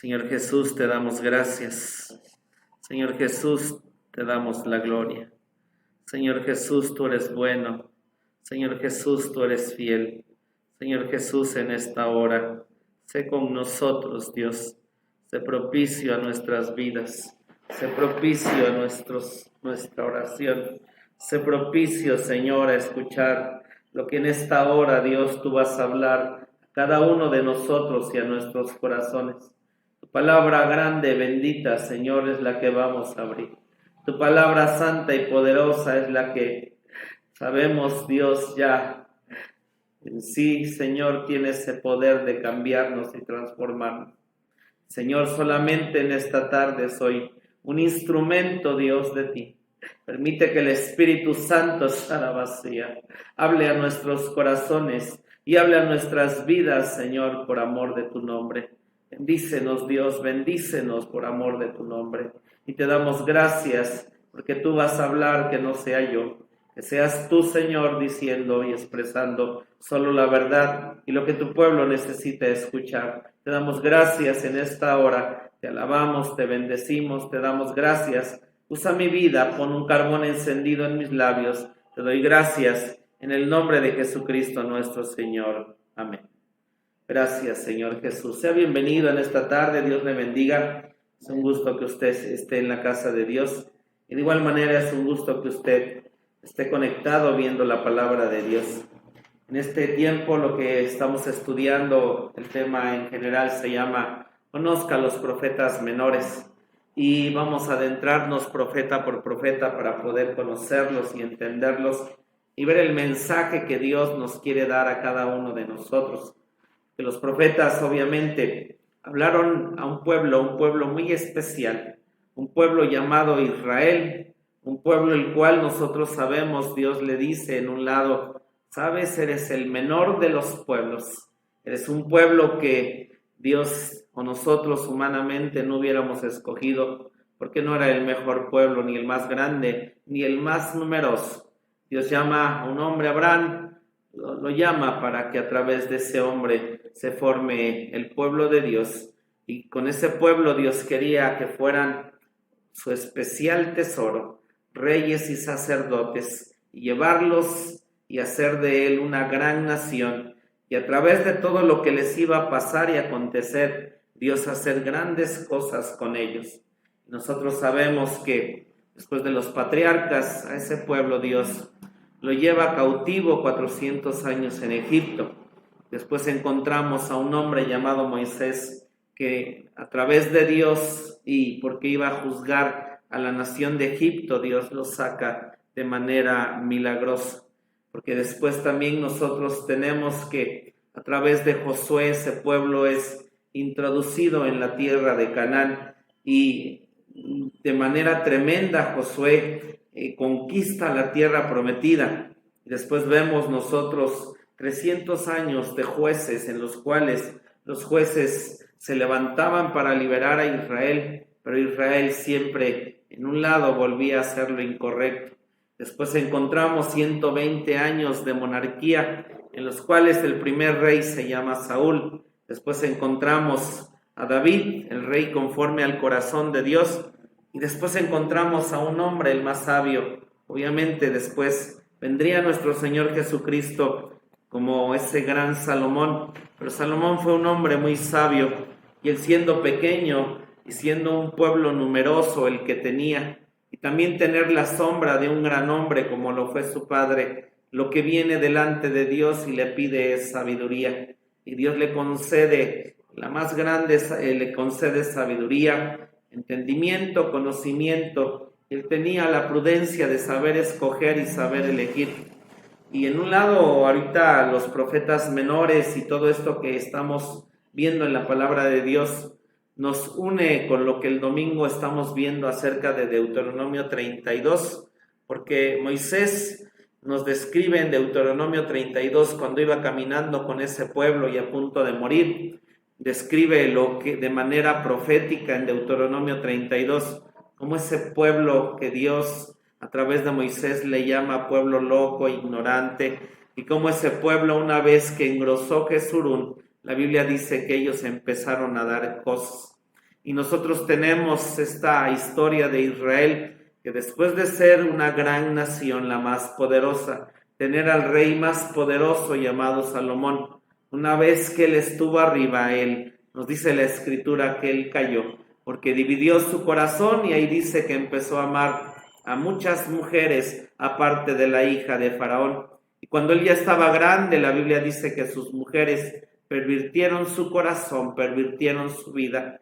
Señor Jesús, te damos gracias. Señor Jesús, te damos la gloria. Señor Jesús, tú eres bueno. Señor Jesús, tú eres fiel. Señor Jesús, en esta hora, sé con nosotros, Dios. Sé propicio a nuestras vidas. Sé propicio a nuestra oración. Sé propicio, Señor, a escuchar lo que en esta hora, Dios, tú vas a hablar a cada uno de nosotros y a nuestros corazones. Tu palabra grande, bendita, Señor, es la que vamos a abrir. Tu palabra santa y poderosa es la que sabemos, Dios, ya en sí, Señor, tiene ese poder de cambiarnos y transformarnos. Señor, solamente en esta tarde soy un instrumento, Dios, de ti. Permite que el Espíritu Santo, Sarabasía, hable a nuestros corazones y hable a nuestras vidas, Señor, por amor de tu nombre. Bendícenos, Dios, bendícenos por amor de tu nombre. Y te damos gracias porque tú vas a hablar, que no sea yo. Que seas tú, Señor, diciendo y expresando solo la verdad y lo que tu pueblo necesita escuchar. Te damos gracias en esta hora. Te alabamos, te bendecimos, te damos gracias. Usa mi vida, pon un carbón encendido en mis labios. Te doy gracias en el nombre de Jesucristo nuestro Señor. Amén. Gracias, Señor Jesús. Sea bienvenido en esta tarde. Dios le bendiga. Es un gusto que usted esté en la casa de Dios. Y de igual manera es un gusto que usted esté conectado viendo la palabra de Dios. En este tiempo lo que estamos estudiando, el tema en general se llama Conozca a los profetas menores. Y vamos a adentrarnos profeta por profeta para poder conocerlos y entenderlos y ver el mensaje que Dios nos quiere dar a cada uno de nosotros. Que los profetas obviamente hablaron a un pueblo muy especial, un pueblo llamado Israel, un pueblo el cual nosotros sabemos, Dios le dice en un lado, sabes, eres el menor de los pueblos, eres un pueblo que Dios o nosotros humanamente no hubiéramos escogido, porque no era el mejor pueblo, ni el más grande, ni el más numeroso. Dios llama a un hombre, Abraham, lo llama para que a través de ese hombre se forme el pueblo de Dios. Y con ese pueblo Dios quería que fueran su especial tesoro, reyes y sacerdotes, y llevarlos y hacer de él una gran nación. Y a través de todo lo que les iba a pasar y acontecer, Dios hacer grandes cosas con ellos. Nosotros sabemos que después de los patriarcas, a ese pueblo Dios lo lleva cautivo 400 años en Egipto. Después encontramos a un hombre llamado Moisés que a través de Dios y porque iba a juzgar a la nación de Egipto, Dios lo saca de manera milagrosa. Porque después también nosotros tenemos que a través de Josué ese pueblo es introducido en la tierra de Canaán y de manera tremenda Josué conquista la tierra prometida. Después vemos nosotros 300 años de jueces en los cuales los jueces se levantaban para liberar a Israel, pero Israel siempre en un lado volvía a hacer lo incorrecto. Después encontramos 120 años de monarquía en los cuales el primer rey se llama Saúl. Después encontramos a David, el rey conforme al corazón de Dios. Y después encontramos a un hombre, el más sabio. Obviamente después vendría nuestro Señor Jesucristo como ese gran Salomón. Pero Salomón fue un hombre muy sabio y él siendo pequeño y siendo un pueblo numeroso el que tenía y también tener la sombra de un gran hombre como lo fue su padre, lo que viene delante de Dios y le pide es sabiduría. Y Dios le concede, la más grande, le concede sabiduría, entendimiento, conocimiento. Él tenía la prudencia de saber escoger y saber elegir. Y en un lado, ahorita los profetas menores y todo esto que estamos viendo en la palabra de Dios nos une con lo que el domingo estamos viendo acerca de Deuteronomio 32, porque Moisés nos describe en Deuteronomio 32 cuando iba caminando con ese pueblo y a punto de morir. Describe lo que de manera profética en Deuteronomio 32, como ese pueblo que Dios a través de Moisés le llama pueblo loco, ignorante, y como ese pueblo una vez que engrosó Jesurún, la Biblia dice que ellos empezaron a dar cosas. Y nosotros tenemos esta historia de Israel, que después de ser una gran nación, la más poderosa, tener al rey más poderoso llamado Salomón, una vez que él estuvo arriba, nos dice la escritura que él cayó, porque dividió su corazón, y ahí dice que empezó a amar a muchas mujeres, aparte de la hija de Faraón. Y cuando él ya estaba grande, la Biblia dice que sus mujeres pervirtieron su corazón, pervirtieron su vida,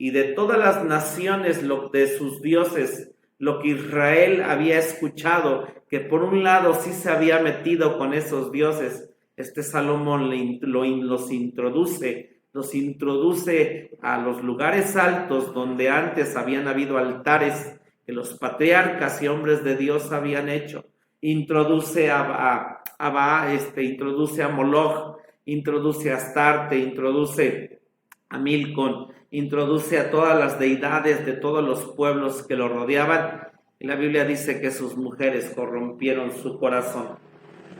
y de todas las naciones, de sus dioses, lo que Israel había escuchado, que por un lado sí se había metido con esos dioses, Salomón los introduce a los lugares altos donde antes habían habido altares que los patriarcas y hombres de Dios habían hecho. Introduce a introduce a Moloch, introduce a Astarte, introduce a Milcom, introduce a todas las deidades de todos los pueblos que lo rodeaban, y la Biblia dice que sus mujeres corrompieron su corazón.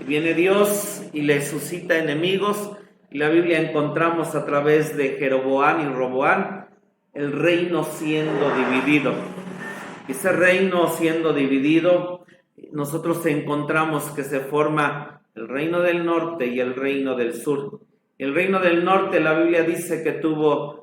Y viene Dios y le suscita enemigos, y la Biblia encontramos a través de Jeroboam y Roboam el reino siendo dividido. Ese reino siendo dividido, nosotros encontramos que se forma el reino del norte y el reino del sur. El reino del norte, la Biblia dice que tuvo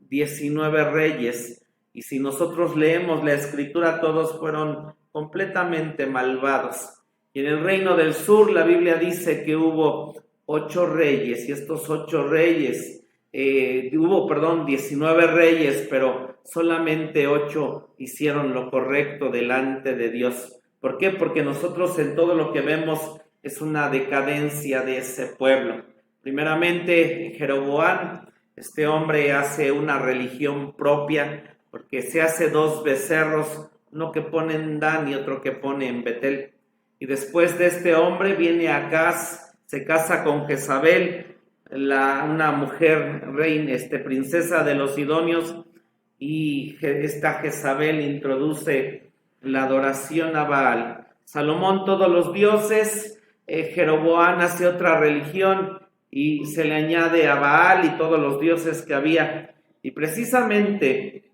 19 reyes, y si nosotros leemos la escritura, todos fueron completamente malvados. Y en el reino del sur, la Biblia dice que hubo 8 reyes, y estos 8 reyes, 19 reyes, pero solamente 8 hicieron lo correcto delante de Dios. ¿Por qué? Porque nosotros en todo lo que vemos es una decadencia de ese pueblo. Primeramente, Jeroboam, este hombre hace una religión propia, porque se hace 2 becerros, uno que pone en Dan y otro que pone en Betel. Y después de este hombre viene Acaz, se casa con Jezabel, una mujer reina, princesa de los sidonios, y esta Jezabel introduce la adoración a Baal. Salomón todos los dioses, Jeroboam hace otra religión y se le añade a Baal y todos los dioses que había. Y precisamente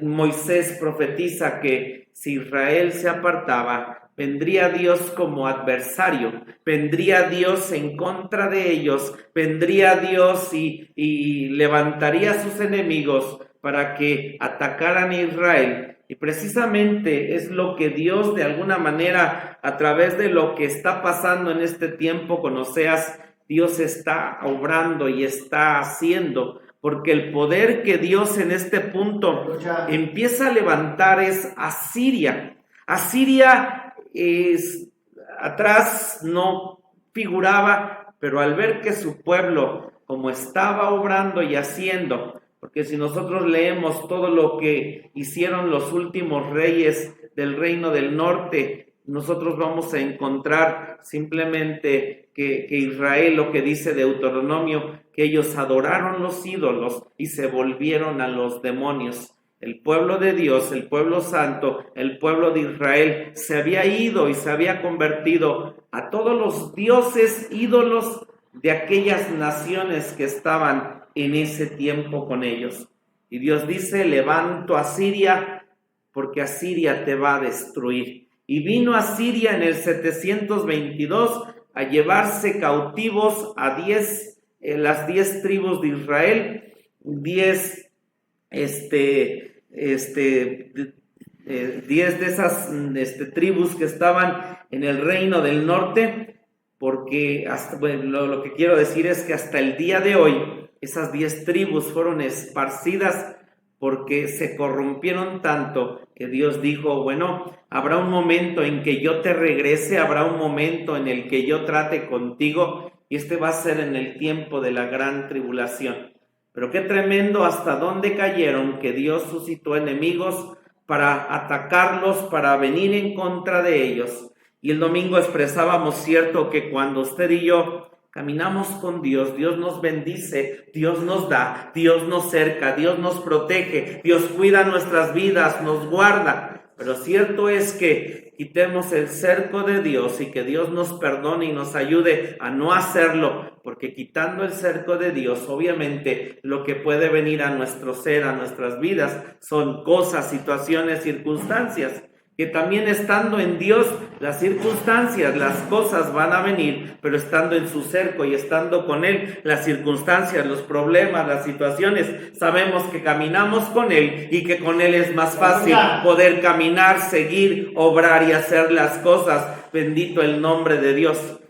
Moisés profetiza que si Israel se apartaba, vendría Dios como adversario, vendría Dios en contra de ellos, vendría Dios y levantaría a sus enemigos para que atacaran a Israel. Y precisamente es lo que Dios, de alguna manera, a través de lo que está pasando en este tiempo con Oseas, Dios está obrando y está haciendo, porque el poder que Dios en este punto empieza a levantar es Asiria. Asiria atrás no figuraba, pero al ver que su pueblo, como estaba obrando y haciendo, porque si nosotros leemos todo lo que hicieron los últimos reyes del reino del norte, nosotros vamos a encontrar simplemente que Israel, lo que dice Deuteronomio, que ellos adoraron los ídolos y se volvieron a los demonios. El pueblo de Dios, el pueblo santo, el pueblo de Israel se había ido y se había convertido a todos los dioses ídolos de aquellas naciones que estaban en ese tiempo con ellos. Y Dios dice: levanto a Siria, porque Asiria te va a destruir. Y vino Asiria en el 722 a llevarse cautivos a las 10 tribus de Israel, 10 de esas tribus que estaban en el reino del norte, porque lo que quiero decir es que hasta el día de hoy esas 10 tribus fueron esparcidas porque se corrompieron tanto que Dios dijo: bueno, habrá un momento en que yo te regrese, habrá un momento en el que yo trate contigo, y va a ser en el tiempo de la gran tribulación. Pero qué tremendo hasta dónde cayeron, que Dios suscitó enemigos para atacarlos, para venir en contra de ellos. Y el domingo expresábamos, cierto, que cuando usted y yo caminamos con Dios, Dios nos bendice, Dios nos da, Dios nos cerca, Dios nos protege, Dios cuida nuestras vidas, nos guarda. pero cierto es que quitemos el cerco de Dios y que Dios nos perdone y nos ayude a no hacerlo, porque quitando el cerco de Dios, obviamente lo que puede venir a nuestro ser, a nuestras vidas, son cosas, situaciones, circunstancias, que también estando en Dios, las circunstancias, las cosas van a venir, pero estando en su cerco y estando con Él, las circunstancias, los problemas, las situaciones, sabemos que caminamos con Él y que con Él es más fácil poder caminar, seguir, obrar y hacer las cosas. Bendito el nombre de Dios.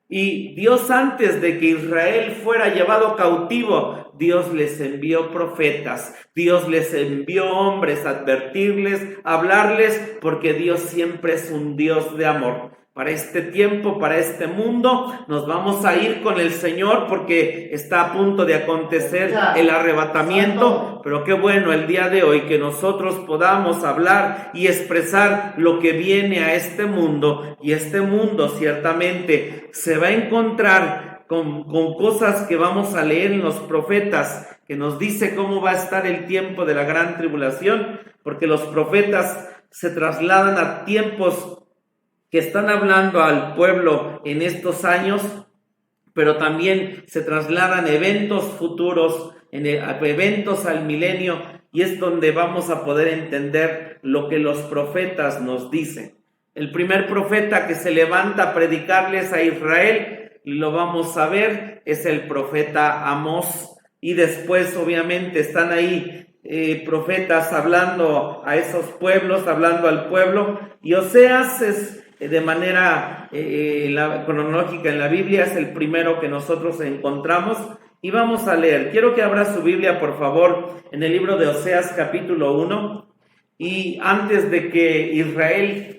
Y Dios, antes de que Israel fuera llevado cautivo, Dios les envió profetas, Dios les envió hombres a advertirles, a hablarles, porque Dios siempre es un Dios de amor. Para este tiempo, para este mundo, nos vamos a ir con el Señor porque está a punto de acontecer el arrebatamiento, pero qué bueno el día de hoy que nosotros podamos hablar y expresar lo que viene a este mundo, y este mundo ciertamente se va a encontrar con cosas que vamos a leer en los profetas, que nos dice cómo va a estar el tiempo de la gran tribulación, porque los profetas se trasladan a tiempos que están hablando al pueblo en estos años, pero también se trasladan eventos futuros, eventos al milenio, y es donde vamos a poder entender lo que los profetas nos dicen. El primer profeta que se levanta a predicarles a Israel, y lo vamos a ver, es el profeta Amós, y después obviamente están ahí profetas hablando a esos pueblos, hablando al pueblo, y Oseas es de manera cronológica en la Biblia, es el primero que nosotros encontramos, y vamos a leer. Quiero que abra su Biblia, por favor, en el libro de Oseas capítulo 1, y antes de que Israel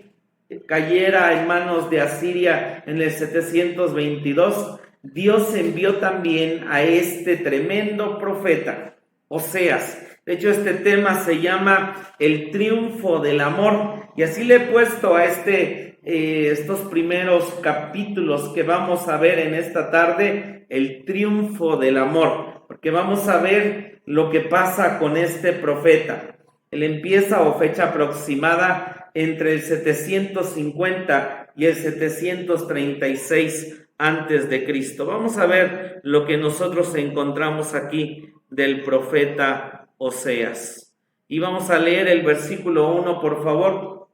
cayera en manos de Asiria en el 722, Dios envió también a este tremendo profeta, Oseas. De hecho, este tema se llama el triunfo del amor, y así le he puesto a estos primeros capítulos que vamos a ver en esta tarde, el triunfo del amor, porque vamos a ver lo que pasa con este profeta. Él empieza, o fecha aproximada, entre el 750 y el 736 antes de Cristo. Vamos a ver lo que nosotros encontramos aquí del profeta Oseas. Y vamos a leer el versículo 1, por favor.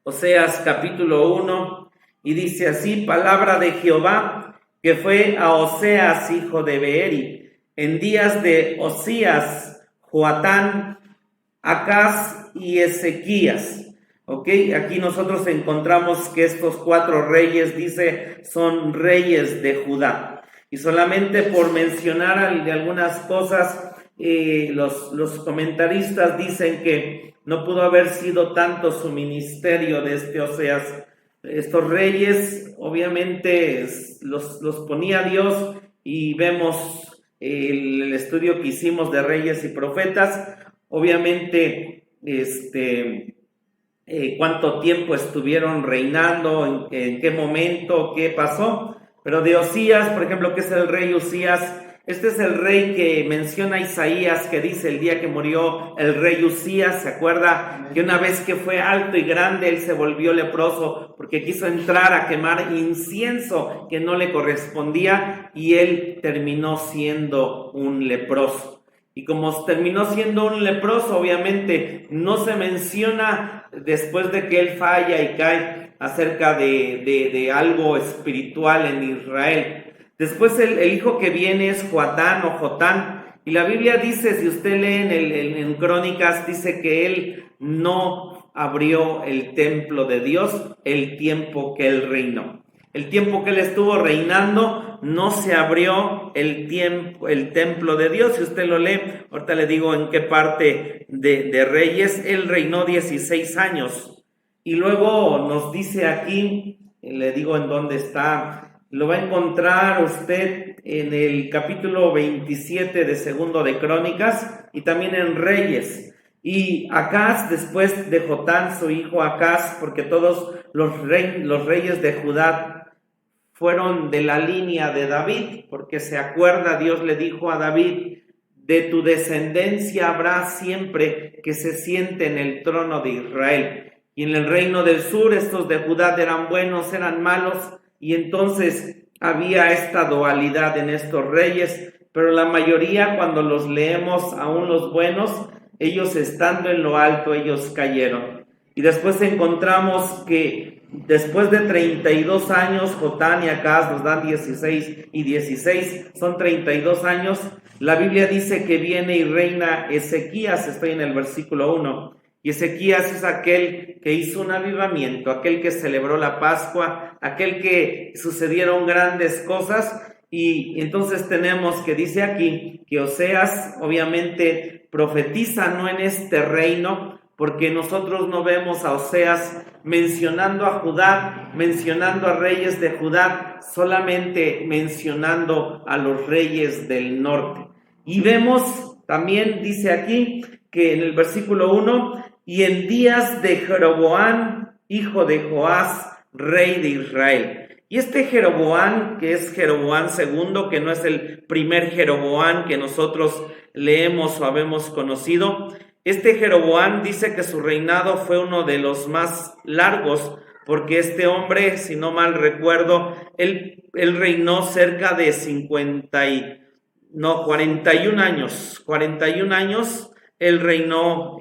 Oseas capítulo 1, y dice así: palabra de Jehová que fue a Oseas hijo de Beeri en días de Osías, Joatán, Acaz y Ezequías. Ok, aquí nosotros encontramos que estos 4 reyes, dice, son reyes de Judá. Y solamente por mencionar algunas cosas, los comentaristas dicen que no pudo haber sido tanto su ministerio de este Oseas. Estos reyes, obviamente, los ponía Dios, y vemos el estudio que hicimos de reyes y profetas, obviamente, cuánto tiempo estuvieron reinando, en qué momento, qué pasó. Pero de Osías, por ejemplo, que es el rey Usías, este es el rey que menciona Isaías, que dice el día que murió el rey Usías, ¿se acuerda? Que una vez que fue alto y grande, él se volvió leproso porque quiso entrar a quemar incienso que no le correspondía, y él terminó siendo un leproso. Y como terminó siendo un leproso, obviamente no se menciona después de que él falla y cae acerca de algo espiritual en Israel. Después el hijo que viene es Joatán o Jotán, y la Biblia dice, si usted lee en Crónicas, dice que él no abrió el templo de Dios el tiempo que él reinó. El tiempo que él estuvo reinando no se abrió el templo de Dios. Si usted lo lee, ahorita le digo en qué parte de Reyes, él reinó 16 años. Y luego nos dice aquí, le digo en dónde está, lo va a encontrar usted en el capítulo 27 de Segundo de Crónicas, y también en Reyes. Y Acaz, después de Jotán, su hijo Acaz, porque todos los reyes de Judá fueron de la línea de David, porque se acuerda, Dios le dijo a David, de tu descendencia habrá siempre que se siente en el trono de Israel. Y en el reino del sur estos de Judá eran buenos, eran malos, y entonces había esta dualidad en estos reyes, pero la mayoría, cuando los leemos, aún los buenos, ellos estando en lo alto, ellos cayeron. Y después encontramos que después de 32 años, Jotán y Acaz nos dan 16 y 16, son 32 años. La Biblia dice que viene y reina Ezequías, estoy en el versículo 1. Y Ezequías es aquel que hizo un avivamiento, aquel que celebró la Pascua, aquel que sucedieron grandes cosas. Y entonces tenemos que dice aquí que Oseas obviamente profetiza no en este reino, porque nosotros no vemos a Oseas mencionando a Judá, mencionando a reyes de Judá, solamente mencionando a los reyes del norte. Y vemos también, dice aquí, que en el versículo 1, y en días de Jeroboam, hijo de Joás, rey de Israel. Y este Jeroboam, que es Jeroboam II, que no es el primer Jeroboam que nosotros leemos o habemos conocido, este Jeroboam dice que su reinado fue uno de los más largos, porque este hombre, si no mal recuerdo, él reinó cerca de 41 años, 41 años, él reinó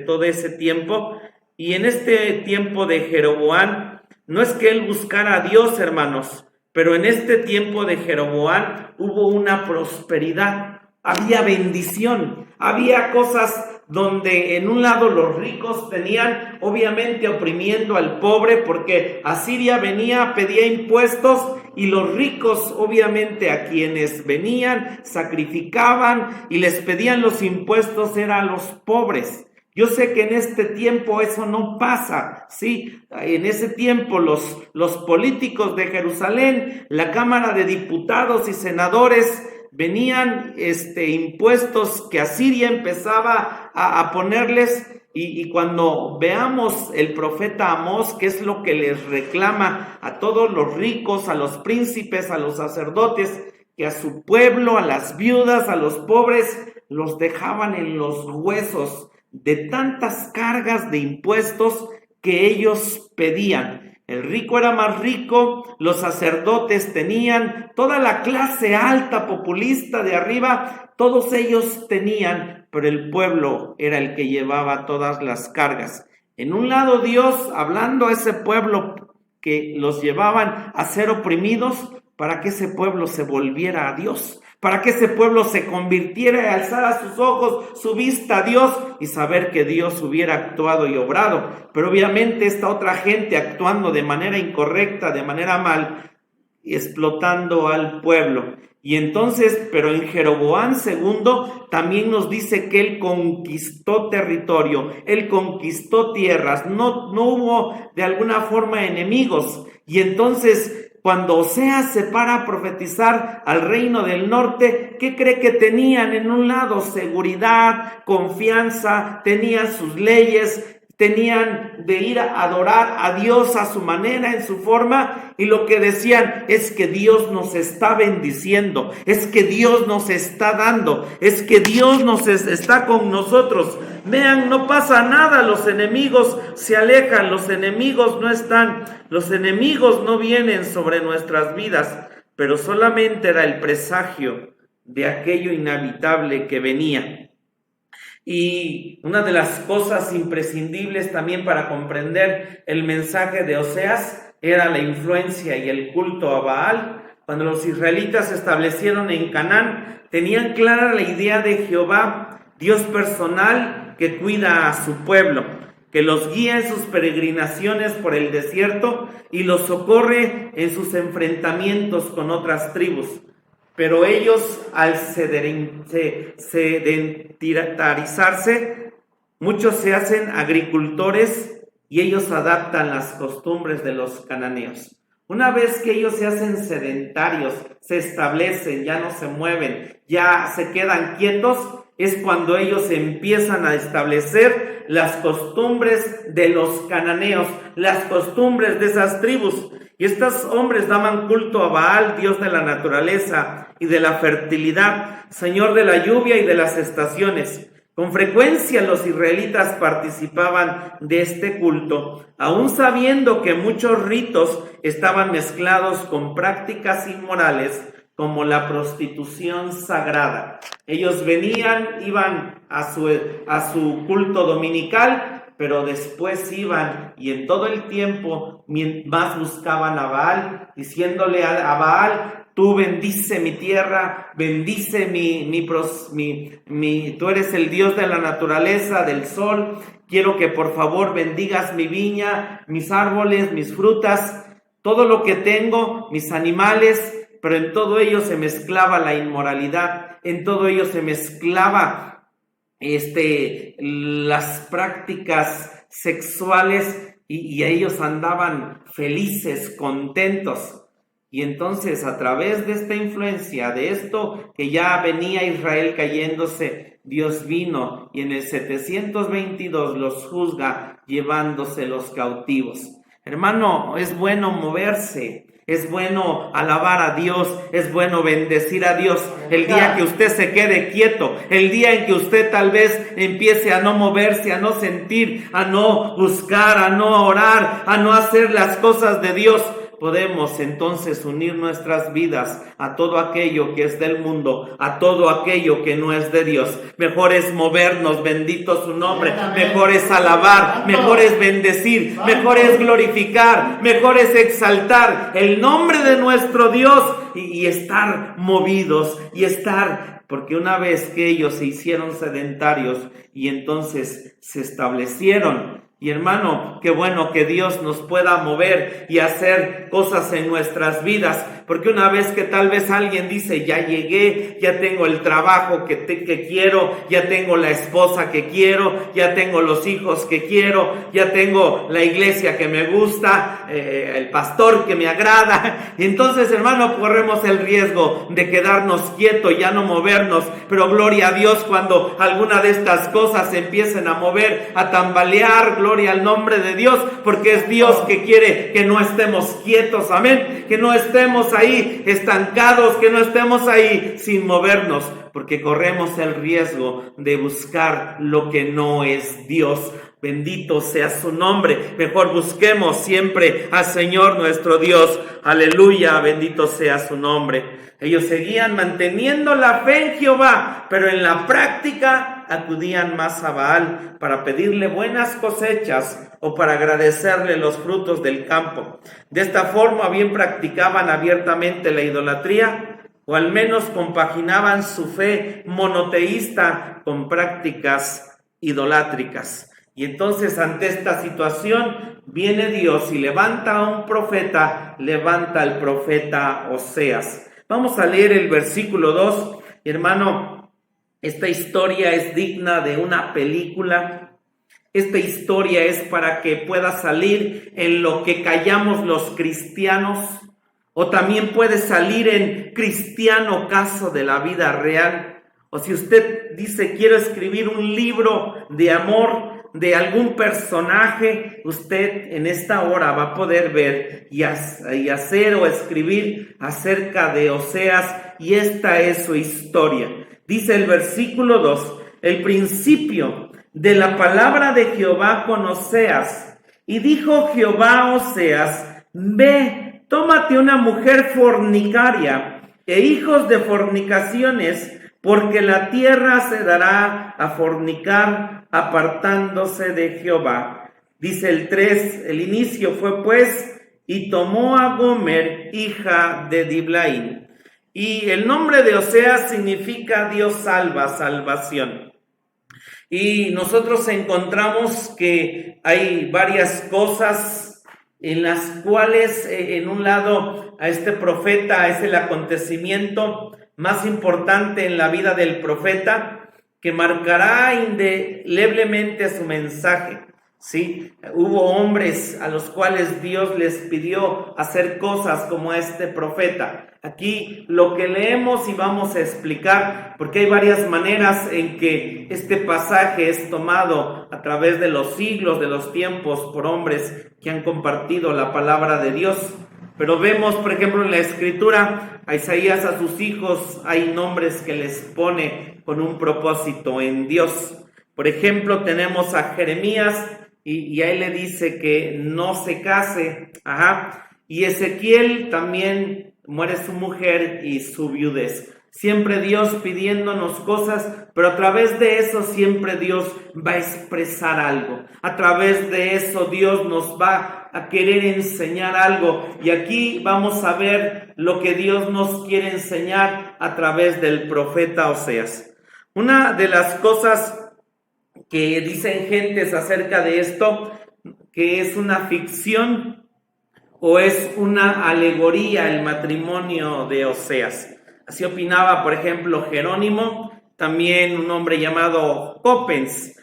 todo ese tiempo. Y en este tiempo de Jeroboam, no es que él buscara a Dios, hermanos, pero en este tiempo de Jeroboam hubo una prosperidad, había bendición, había cosas donde en un lado los ricos tenían, obviamente oprimiendo al pobre, porque Asiria venía, pedía impuestos, y los ricos obviamente a quienes venían, sacrificaban y les pedían los impuestos eran los pobres. Yo sé que en este tiempo eso no pasa, ¿sí? En ese tiempo los políticos de Jerusalén, la Cámara de Diputados y Senadores, venían impuestos que Asiria empezaba a ponerles, y cuando veamos el profeta Amós, que es lo que les reclama a todos los ricos, a los príncipes, a los sacerdotes, que a su pueblo, a las viudas, a los pobres, los dejaban en los huesos de tantas cargas de impuestos que ellos pedían. El rico era más rico, los sacerdotes tenían, toda la clase alta populista de arriba, todos ellos tenían, pero el pueblo era el que llevaba todas las cargas. En un lado Dios hablando a ese pueblo que los llevaban a ser oprimidos, para que ese pueblo se volviera a Dios, para que ese pueblo se convirtiera y alzara sus ojos, su vista a Dios y saber que Dios hubiera actuado y obrado. Pero obviamente esta otra gente actuando de manera incorrecta, de manera mal, explotando al pueblo. Y entonces, pero en Jeroboam II también nos dice que él conquistó territorio, él conquistó tierras, no hubo de alguna forma enemigos. Y entonces, cuando Oseas se para a profetizar al reino del norte, ¿qué cree que tenían? En un lado seguridad, confianza, tenían sus leyes, tenían de ir a adorar a Dios a su manera, en su forma, y lo que decían es que Dios nos está bendiciendo, es que Dios nos está dando, es que Dios está con nosotros. Vean, no pasa nada, los enemigos se alejan, los enemigos no están, los enemigos no vienen sobre nuestras vidas, pero solamente era el presagio de aquello inhabitable que venía. Y una de las cosas imprescindibles también para comprender el mensaje de Oseas era la influencia y el culto a Baal. Cuando los israelitas se establecieron en Canaán, tenían clara la idea de Jehová, Dios personal que cuida a su pueblo, que los guía en sus peregrinaciones por el desierto y los socorre en sus enfrentamientos con otras tribus. Pero ellos, al sedentarizarse, muchos se hacen agricultores y ellos adaptan las costumbres de los cananeos. Una vez que ellos se hacen sedentarios, se establecen, ya no se mueven, ya se quedan quietos, es cuando ellos empiezan a establecer las costumbres de los cananeos, las costumbres de esas tribus. Y estos hombres daban culto a Baal, dios de la naturaleza y de la fertilidad, señor de la lluvia y de las estaciones. Con frecuencia los israelitas participaban de este culto, aun sabiendo que muchos ritos estaban mezclados con prácticas inmorales como la prostitución sagrada. Ellos iban a su culto dominical, pero después iban y en todo el tiempo más buscaban a Baal, diciéndole a Baal: tú bendice mi tierra, bendice tú eres el Dios de la naturaleza, del sol. Quiero que por favor bendigas mi viña, mis árboles, mis frutas, todo lo que tengo, mis animales. Pero en todo ello se mezclaba la inmoralidad, en todo ello se mezclaba las prácticas sexuales y ellos andaban felices, contentos. Y entonces, a través de esta influencia, de esto que ya venía Israel cayéndose, Dios vino y en el 722 los juzga llevándoselos cautivos. Hermano, es bueno moverse, es bueno alabar a Dios, es bueno bendecir a Dios. El día que usted se quede quieto, el día en que usted tal vez empiece a no moverse, a no sentir, a no buscar, a no orar, a no hacer las cosas de Dios, podemos entonces unir nuestras vidas a todo aquello que es del mundo, a todo aquello que no es de Dios. Mejor es movernos, bendito su nombre, mejor es alabar, mejor es bendecir, mejor es glorificar, mejor es exaltar el nombre de nuestro Dios y estar movidos y estar, porque una vez que ellos se hicieron sedentarios y entonces se establecieron. Y hermano, qué bueno que Dios nos pueda mover y hacer cosas en nuestras vidas, porque una vez que tal vez alguien dice: ya llegué, ya tengo el trabajo que quiero, ya tengo la esposa que quiero, ya tengo los hijos que quiero, ya tengo la iglesia que me gusta, el pastor que me agrada, y entonces, hermano, corremos el riesgo de quedarnos quietos, ya no movernos. Pero gloria a Dios cuando alguna de estas cosas se empiecen a mover, a tambalear. Gloria al nombre de Dios, porque es Dios que quiere que no estemos quietos, amén, que no estemos ahí estancados, que no estemos ahí sin movernos, porque corremos el riesgo de buscar lo que no es Dios. Bendito sea su nombre. Mejor busquemos siempre al Señor nuestro Dios. Aleluya, bendito sea su nombre. Ellos seguían manteniendo la fe en Jehová, pero en la práctica acudían más a Baal para pedirle buenas cosechas o para agradecerle los frutos del campo. De esta forma bien practicaban abiertamente la idolatría, o al menos compaginaban su fe monoteísta con prácticas idolátricas. Y entonces, ante esta situación, viene Dios y levanta a un profeta, levanta al profeta Oseas. Vamos a leer el versículo 2. Hermano, esta historia es digna de una película. Esta historia es para que pueda salir en lo que callamos los cristianos, o también puede salir en Cristiano Caso de la Vida Real. O si usted dice: quiero escribir un libro de amor de algún personaje, usted en esta hora va a poder ver y hacer o escribir acerca de Oseas, y esta es su historia. Dice el versículo 2: el principio de la palabra de Jehová con Oseas. Y dijo Jehová a Oseas: ve, tómate una mujer fornicaria e hijos de fornicaciones, porque la tierra se dará a fornicar, apartándose de Jehová. Dice el 3, el inicio fue pues: y tomó a Gomer, hija de Diblaim. Y el nombre de Oseas significa Dios salva, salvación. Y nosotros encontramos que hay varias cosas en las cuales, en un lado, a este profeta es el acontecimiento más importante en la vida del profeta, que marcará indeleblemente su mensaje. Sí, hubo hombres a los cuales Dios les pidió hacer cosas como este profeta. Aquí lo que leemos y vamos a explicar, porque hay varias maneras en que este pasaje es tomado a través de los siglos, de los tiempos, por hombres que han compartido la palabra de Dios. Pero vemos, por ejemplo, en la Escritura, a Isaías, a sus hijos, hay nombres que les pone con un propósito en Dios. Por ejemplo, tenemos a Jeremías y a él le dice que no se case. Y Ezequiel también muere su mujer y su viudez. Siempre Dios pidiéndonos cosas, pero a través de eso siempre Dios va a expresar algo. A través de eso Dios nos va a querer enseñar algo. Y aquí vamos a ver lo que Dios nos quiere enseñar a través del profeta Oseas. Una de las cosas que dicen gentes acerca de esto, que es una ficción o es una alegoría el matrimonio de Oseas. Así opinaba, por ejemplo, Jerónimo, también un hombre llamado Coppens.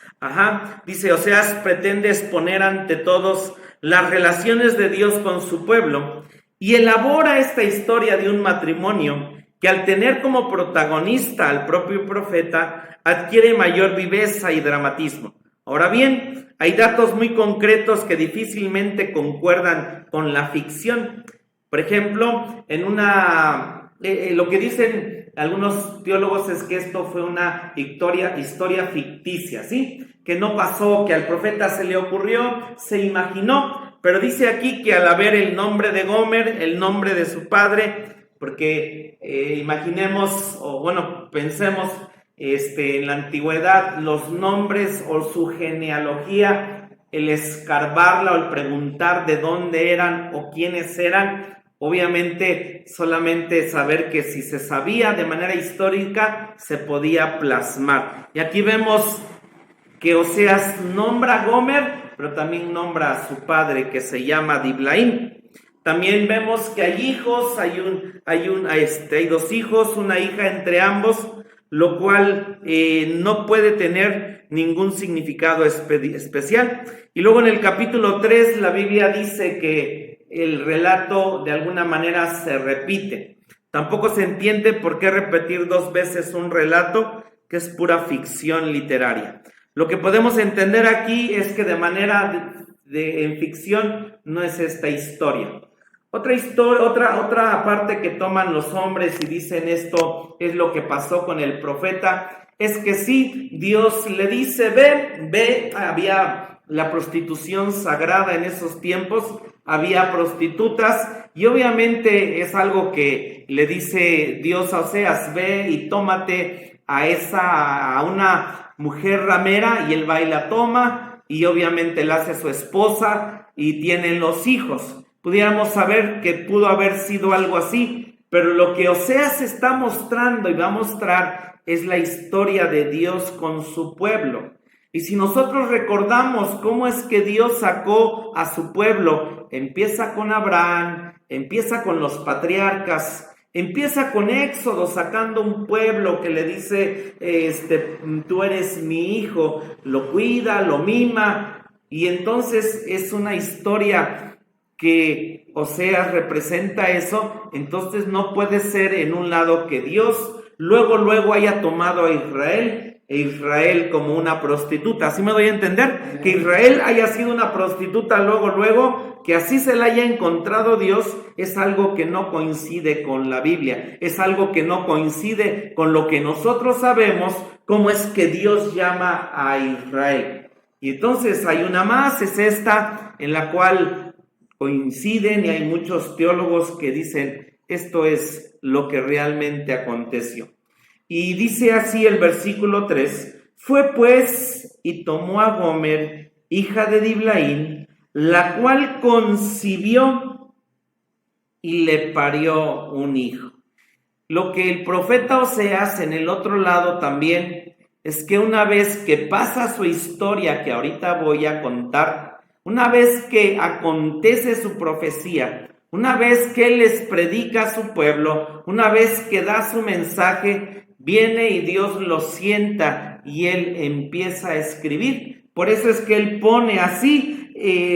Dice, Oseas pretende exponer ante todos las relaciones de Dios con su pueblo y elabora esta historia de un matrimonio que al tener como protagonista al propio profeta adquiere mayor viveza y dramatismo. Ahora bien, hay datos muy concretos que difícilmente concuerdan con la ficción. Por ejemplo, lo que dicen algunos teólogos es que esto fue una historia ficticia, ¿sí? Que no pasó, que al profeta se le ocurrió, se imaginó, pero dice aquí que al haber el nombre de Gomer, el nombre de su padre, porque imaginemos, o bueno, pensemos en la antigüedad, los nombres o su genealogía, el escarbarla o el preguntar de dónde eran o quiénes eran, obviamente solamente saber que si se sabía de manera histórica se podía plasmar. Y aquí vemos que Oseas nombra a Gomer, pero también nombra a su padre que se llama Diblaim. También vemos que hay hijos, hay dos hijos, una hija entre ambos, lo cual no puede tener ningún significado especial. Y luego en el capítulo 3 la Biblia dice que el relato de alguna manera se repite. Tampoco se entiende por qué repetir 2 veces un relato que es pura ficción literaria. Lo que podemos entender aquí es que de manera en ficción no es esta historia. Otra parte que toman los hombres y dicen esto es lo que pasó con el profeta, es que sí, Dios le dice, ve, había la prostitución sagrada en esos tiempos, había prostitutas y obviamente es algo que le dice Dios a Oseas, ve y tómate a una mujer ramera y él va y la toma y obviamente la hace su esposa y tienen los hijos. Pudiéramos saber que pudo haber sido algo así, pero lo que Oseas está mostrando y va a mostrar es la historia de Dios con su pueblo. Y si nosotros recordamos cómo es que Dios sacó a su pueblo, empieza con Abraham, empieza con los patriarcas, empieza con Éxodo, sacando un pueblo que le dice, tú eres mi hijo, lo cuida, lo mima, y entonces es una historia que Oseas representa eso. Entonces no puede ser en un lado que Dios luego haya tomado a Israel como una prostituta. ¿Así me doy a entender? Que Israel haya sido una prostituta luego, que así se la haya encontrado Dios, es algo que no coincide con la Biblia, es algo que no coincide con lo que nosotros sabemos, cómo es que Dios llama a Israel. Y entonces hay una más, es esta, en la cual coinciden y hay muchos teólogos que dicen esto es lo que realmente aconteció. Y dice así el versículo 3, fue pues y tomó a Gomer, hija de Diblaim, la cual concibió y le parió un hijo. Lo que el profeta Oseas en el otro lado también es que una vez que pasa su historia que ahorita voy a contar, una vez que acontece su profecía, una vez que él les predica a su pueblo, una vez que da su mensaje, viene y Dios lo sienta y él empieza a escribir. Por eso es que él pone así,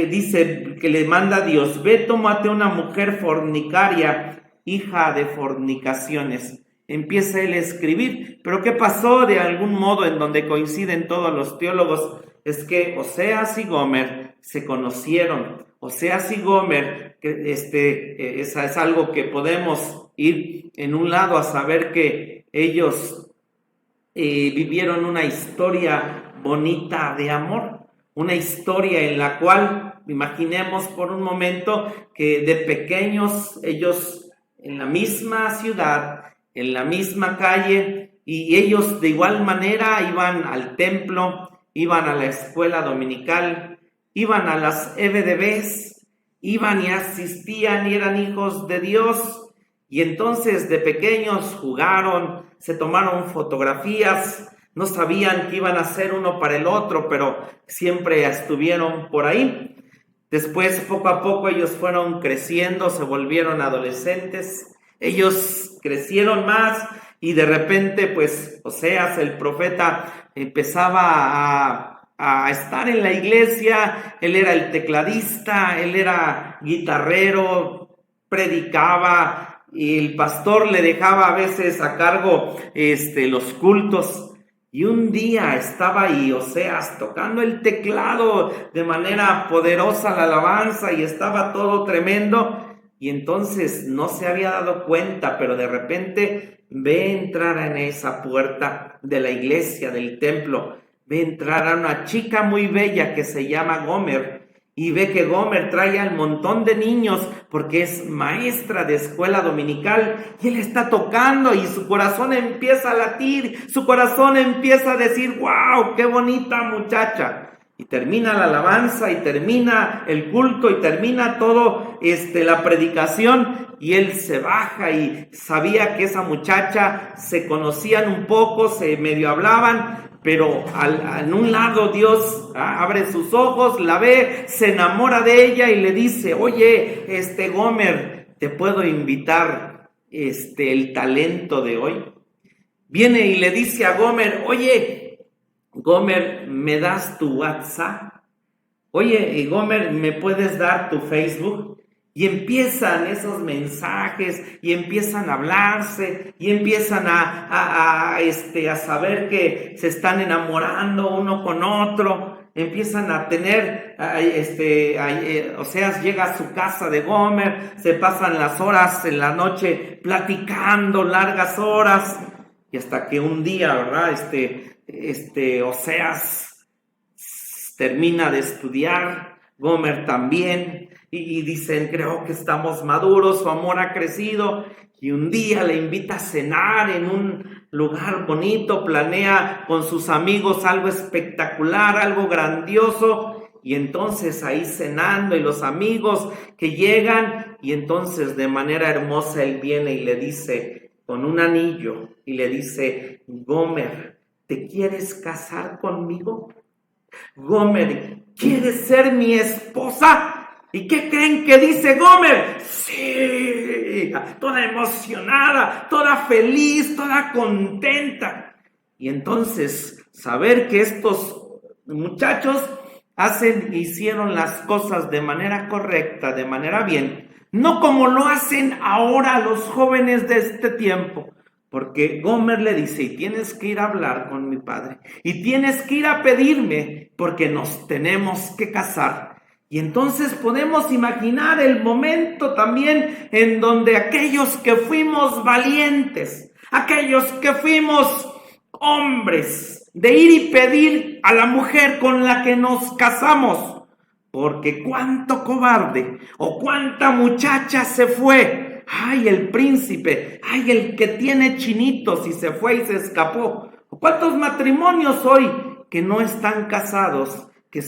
dice que le manda a Dios, ve, tómate una mujer fornicaria, hija de fornicaciones. Empieza él a escribir. Pero ¿qué pasó? De algún modo en donde coinciden todos los teólogos, es que Oseas y Gomer se conocieron. Oseas y Gomer, que es algo que podemos ir en un lado a saber que ellos vivieron una historia bonita de amor, una historia en la cual, imaginemos por un momento que de pequeños ellos en la misma ciudad, en la misma calle, y ellos de igual manera iban al templo, iban a la escuela dominical, iban a las EBDBs, iban y asistían y eran hijos de Dios. Y entonces de pequeños jugaron, se tomaron fotografías, no sabían qué iban a hacer uno para el otro, pero siempre estuvieron por ahí. Después, poco a poco, ellos fueron creciendo, se volvieron adolescentes, ellos crecieron más y de repente, pues, Oseas, el profeta, empezaba a estar en la iglesia. Él era el tecladista, él era guitarrero, predicaba, y el pastor le dejaba a veces a cargo los cultos. Y un día estaba ahí Oseas tocando el teclado de manera poderosa la alabanza y estaba todo tremendo. Y entonces no se había dado cuenta, pero de repente ve entrar en esa puerta de la iglesia, del templo, ve entrar a una chica muy bella que se llama Gomer. Y ve que Gomer trae al montón de niños porque es maestra de escuela dominical y él está tocando y su corazón empieza a latir, su corazón empieza a decir, ¡wow! ¡Qué bonita muchacha! Y termina la alabanza y termina el culto y termina todo la predicación y él se baja y sabía que esa muchacha se conocían un poco, se medio hablaban. Pero en un lado Dios abre sus ojos, la ve, se enamora de ella y le dice, oye, Gomer, ¿te puedo invitar el talento de hoy? Viene y le dice a Gomer, oye, Gomer, ¿me das tu WhatsApp? Oye, Gomer, ¿me puedes dar tu Facebook? Y empiezan esos mensajes y empiezan a hablarse y empiezan a saber que se están enamorando uno con otro. Empiezan a tener, Oseas llega a su casa de Gomer, se pasan las horas en la noche platicando largas horas y hasta que un día, ¿verdad? Oseas termina de estudiar, Gomer también. Y dicen, creo que estamos maduros, su amor ha crecido. Y un día le invita a cenar en un lugar bonito, planea con sus amigos algo espectacular, algo grandioso. Y entonces ahí cenando y los amigos que llegan, y entonces de manera hermosa él viene y le dice, con un anillo, y le dice, Gomer, ¿te quieres casar conmigo? Gomer, ¿quieres ser mi esposa? ¿Y qué creen que dice Gomer? Sí, toda emocionada, toda feliz, toda contenta. Y entonces, saber que estos muchachos hicieron las cosas de manera correcta, de manera bien, no como lo hacen ahora los jóvenes de este tiempo. Porque Gomer le dice, y tienes que ir a hablar con mi padre, y tienes que ir a pedirme, porque nos tenemos que casar. Y entonces podemos imaginar el momento también en donde aquellos que fuimos valientes, aquellos que fuimos hombres, de ir y pedir a la mujer con la que nos casamos, porque cuánto cobarde o cuánta muchacha se fue. ¡Ay, el príncipe! ¡Ay, el que tiene chinitos y se fue y se escapó! ¿Cuántos matrimonios hoy que no están casados, que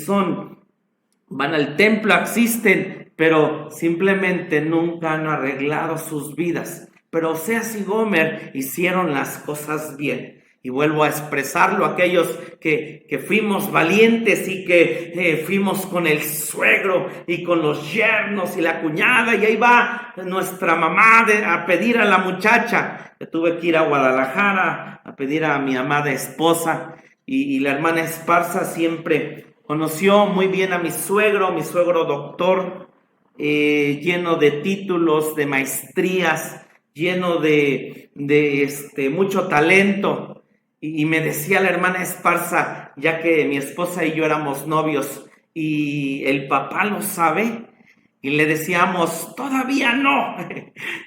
van al templo, asisten, pero simplemente nunca han arreglado sus vidas? Pero Oseas y Gomer hicieron las cosas bien. Y vuelvo a expresarlo, aquellos que fuimos valientes y que fuimos con el suegro y con los yernos y la cuñada, y ahí va nuestra mamá a pedir a la muchacha. Yo tuve que ir a Guadalajara a pedir a mi amada esposa, y la hermana Esparza siempre conoció muy bien a mi suegro doctor, lleno de títulos, de maestrías, lleno de mucho talento. Y me decía la hermana Esparza, ya que mi esposa y yo éramos novios, y el papá lo sabe, y le decíamos, todavía no.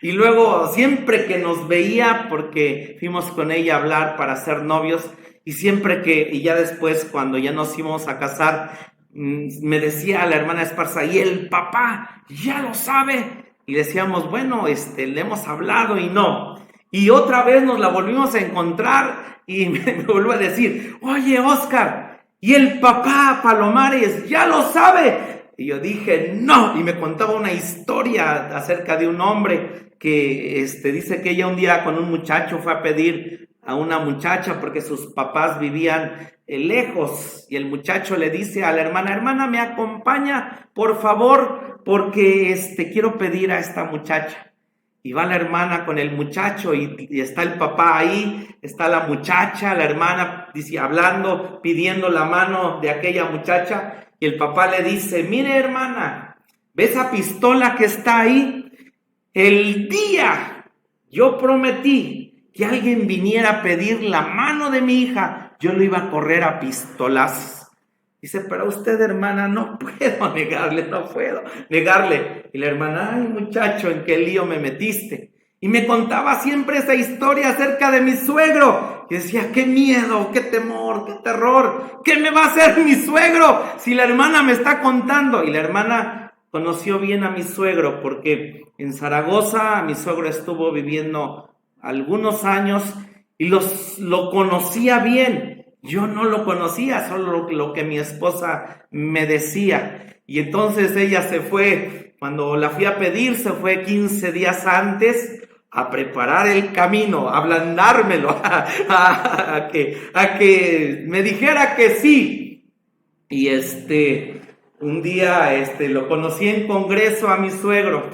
Y luego siempre que nos veía, porque fuimos con ella a hablar para ser novios, y ya después cuando ya nos íbamos a casar, me decía a la hermana Esparza, y el papá ya lo sabe. Y decíamos, bueno, le hemos hablado y no. Y otra vez nos la volvimos a encontrar y me volvió a decir, oye, Óscar, y el papá Palomares ya lo sabe. Y yo dije, no, y me contaba una historia acerca de un hombre que dice que ella un día con un muchacho fue a pedir a una muchacha porque sus papás vivían lejos, y el muchacho le dice a la hermana, hermana, ¿me acompaña, por favor? Porque quiero pedir a esta muchacha. Y va la hermana con el muchacho y está el papá ahí, está la muchacha, la hermana dice, hablando, pidiendo la mano de aquella muchacha, y el papá le dice, mire hermana, ¿ves esa pistola que está ahí? El día yo prometí que alguien viniera a pedir la mano de mi hija, yo lo iba a correr a pistolazos. Dice, pero usted, hermana, no puedo negarle, no puedo negarle. Y la hermana, ay, muchacho, ¿en qué lío me metiste? Y me contaba siempre esa historia acerca de mi suegro. Y decía, qué miedo, qué temor, qué terror. ¿Qué me va a hacer mi suegro si la hermana me está contando? Y la hermana conoció bien a mi suegro porque en Zaragoza mi suegro estuvo viviendo algunos años y lo conocía bien. Yo no lo conocía, solo lo que mi esposa me decía. Y entonces ella se fue, cuando la fui a pedir, se fue 15 días antes a preparar el camino, a ablandármelo, a que me dijera que sí. Y un día lo conocí en congreso a mi suegro.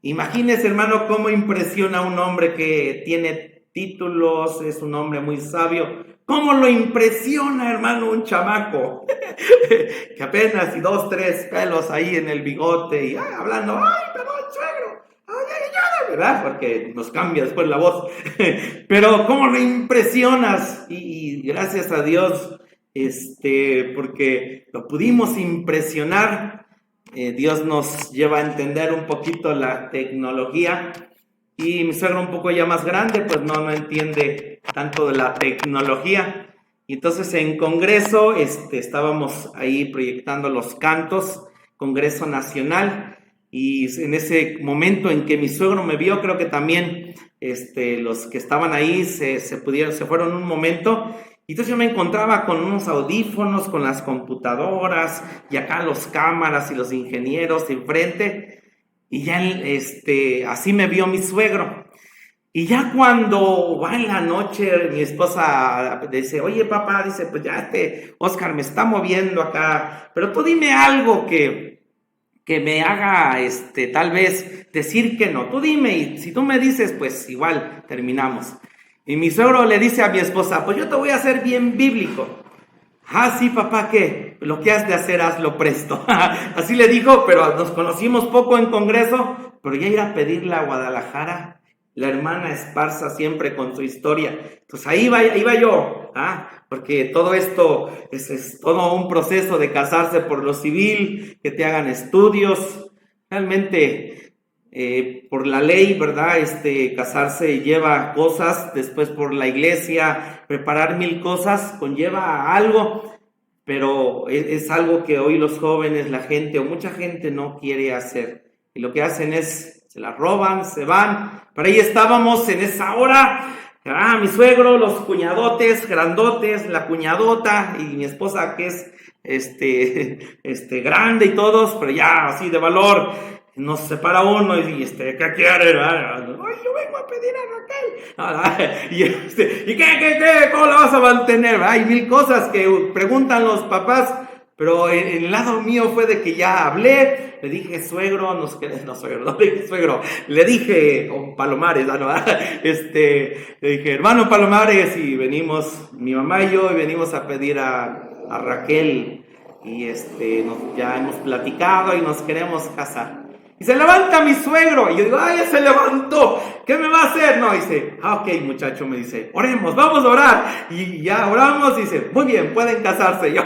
Imagínese, hermano, cómo impresiona a un hombre que tiene títulos, es un hombre muy sabio. ¿Cómo lo impresiona, hermano, un chamaco? Que apenas y 2, 3 pelos ahí en el bigote y hablando, ay, perdón, suegro, ay, ¿verdad? Porque nos cambia después la voz. Pero ¿cómo lo impresionas? Y gracias a Dios, porque lo pudimos impresionar. Dios nos lleva a entender un poquito la tecnología. Y mi suegro un poco ya más grande, pues no entiende tanto de la tecnología. Y entonces en congreso estábamos ahí proyectando los cantos, Congreso Nacional. Y en ese momento en que mi suegro me vio, creo que también los que estaban ahí se fueron un momento. Y entonces yo me encontraba con unos audífonos, con las computadoras, y acá los cámaras y los ingenieros enfrente. Y ya así me vio mi suegro. Y ya cuando va en la noche, mi esposa dice, oye papá, dice, pues ya Óscar me está moviendo acá, pero tú dime algo que me haga tal vez decir que no. Tú dime, y si tú me dices, pues igual terminamos. Y mi suegro le dice a mi esposa, pues yo te voy a hacer bien bíblico. Ah, sí, papá, ¿qué? Lo que has de hacer, hazlo presto. Así le dijo, pero nos conocimos poco en congreso, pero ya ir a pedirle a Guadalajara, la hermana Esparza siempre con su historia. Entonces ahí iba yo, porque todo esto es todo un proceso de casarse por lo civil, que te hagan estudios. Realmente, por la ley, ¿verdad? Casarse lleva cosas, después por la iglesia, preparar 1000 cosas conlleva algo, pero es algo que hoy los jóvenes, la gente o mucha gente no quiere hacer. Y lo que hacen es, se la roban, se van. Pero ahí estábamos en esa hora, mi suegro, los cuñadotes, grandotes, la cuñadota y mi esposa que es grande y todos, pero ya así de valor. Nos separa uno y ¿qué quiere? Ay, yo vengo a pedir a Raquel. ¿Y qué? ¿Cómo la vas a mantener? Hay 1000 cosas que preguntan los papás, pero el lado mío fue de que ya hablé, le dije suegro, le dije Palomares, le dije hermano Palomares, y venimos, mi mamá y yo, y venimos a pedir a Raquel, y ya hemos platicado y nos queremos casar. Y se levanta mi suegro. Y yo digo, ¡ay, ya se levantó! ¿Qué me va a hacer? No, dice, ok, muchacho, me dice, oremos, vamos a orar. Y ya oramos, dice, muy bien, pueden casarse. Yo,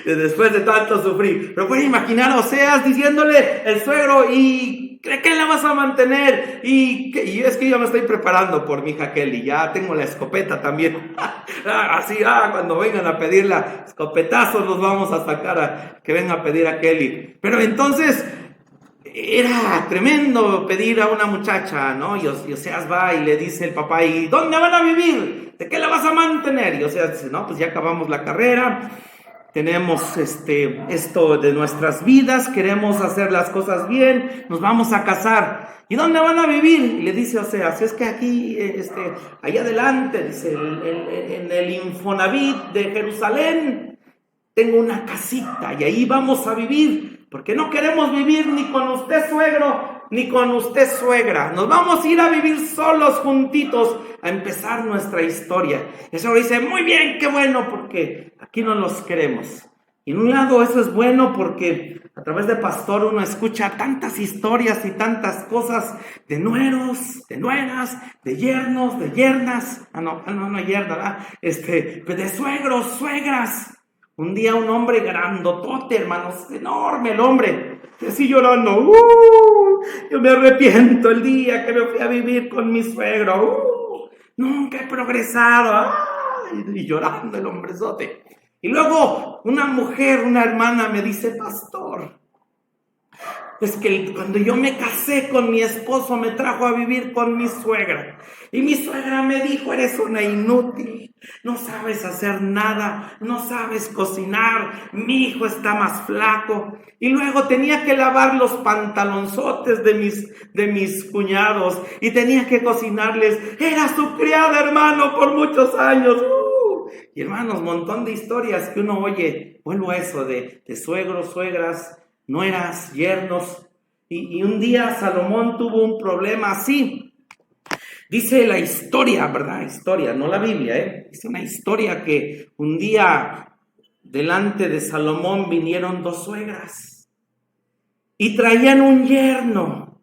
después de tanto sufrir. Pero pueden imaginar a Oseas diciéndole el suegro, ¿y qué la vas a mantener? Y es que yo me estoy preparando por mi hija Kelly. Ya tengo la escopeta también. Así, cuando vengan a pedir la escopetazo, nos vamos a sacar que venga a pedir a Kelly. Pero entonces era tremendo pedir a una muchacha, ¿no? Y Oseas va y le dice el papá, ¿y dónde van a vivir? ¿De qué la vas a mantener? Y Oseas dice, no, pues ya acabamos la carrera, tenemos esto de nuestras vidas, queremos hacer las cosas bien, nos vamos a casar. ¿Y dónde van a vivir? Y le dice Oseas, es que aquí, allá adelante, dice, en el Infonavit de Jerusalén, tengo una casita y ahí vamos a vivir. Porque no queremos vivir ni con usted suegro, ni con usted suegra. Nos vamos a ir a vivir solos juntitos a empezar nuestra historia. Y el suegro dice, muy bien, qué bueno, porque aquí no los queremos. Y en un lado eso es bueno porque a través de pastor uno escucha tantas historias y tantas cosas de nueros, de nueras, de yernos, de yernas. No yerna, de suegros, suegras. Un día un hombre grandotote, hermanos, enorme el hombre, así llorando, yo me arrepiento el día que me fui a vivir con mi suegro, nunca he progresado, y llorando el hombrezote. Y luego una mujer, una hermana me dice, pastor, es que cuando yo me casé con mi esposo me trajo a vivir con mi suegra. Y mi suegra me dijo, eres una inútil, no sabes hacer nada, no sabes cocinar, mi hijo está más flaco. Y luego tenía que lavar los pantalonzotes de mis cuñados y tenía que cocinarles. Era su criada, hermano, por muchos años. Y hermanos, montón de historias que uno oye. Vuelvo a eso de suegros, suegras, nueras, yernos. Y un día Salomón tuvo un problema así. Dice la historia, ¿verdad? Historia, no la Biblia, ¿eh? Dice una historia que un día delante de Salomón vinieron dos suegras y traían un yerno.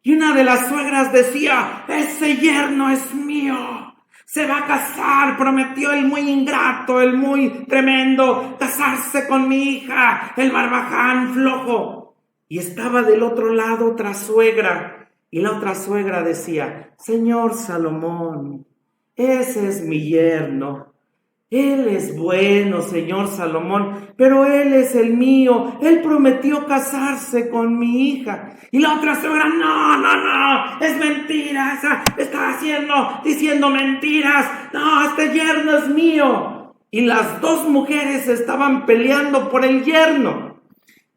Y una de las suegras decía, ese yerno es mío. Se va a casar, prometió el muy ingrato, el muy tremendo, casarse con mi hija, el barbaján flojo. Y estaba del otro lado otra suegra, y la otra suegra decía, señor Salomón, ese es mi yerno. Él es bueno, señor Salomón, pero él es el mío. Él prometió casarse con mi hija. Y la otra suegra, no, es mentira, está diciendo mentiras. No, este yerno es mío. Y las dos mujeres estaban peleando por el yerno.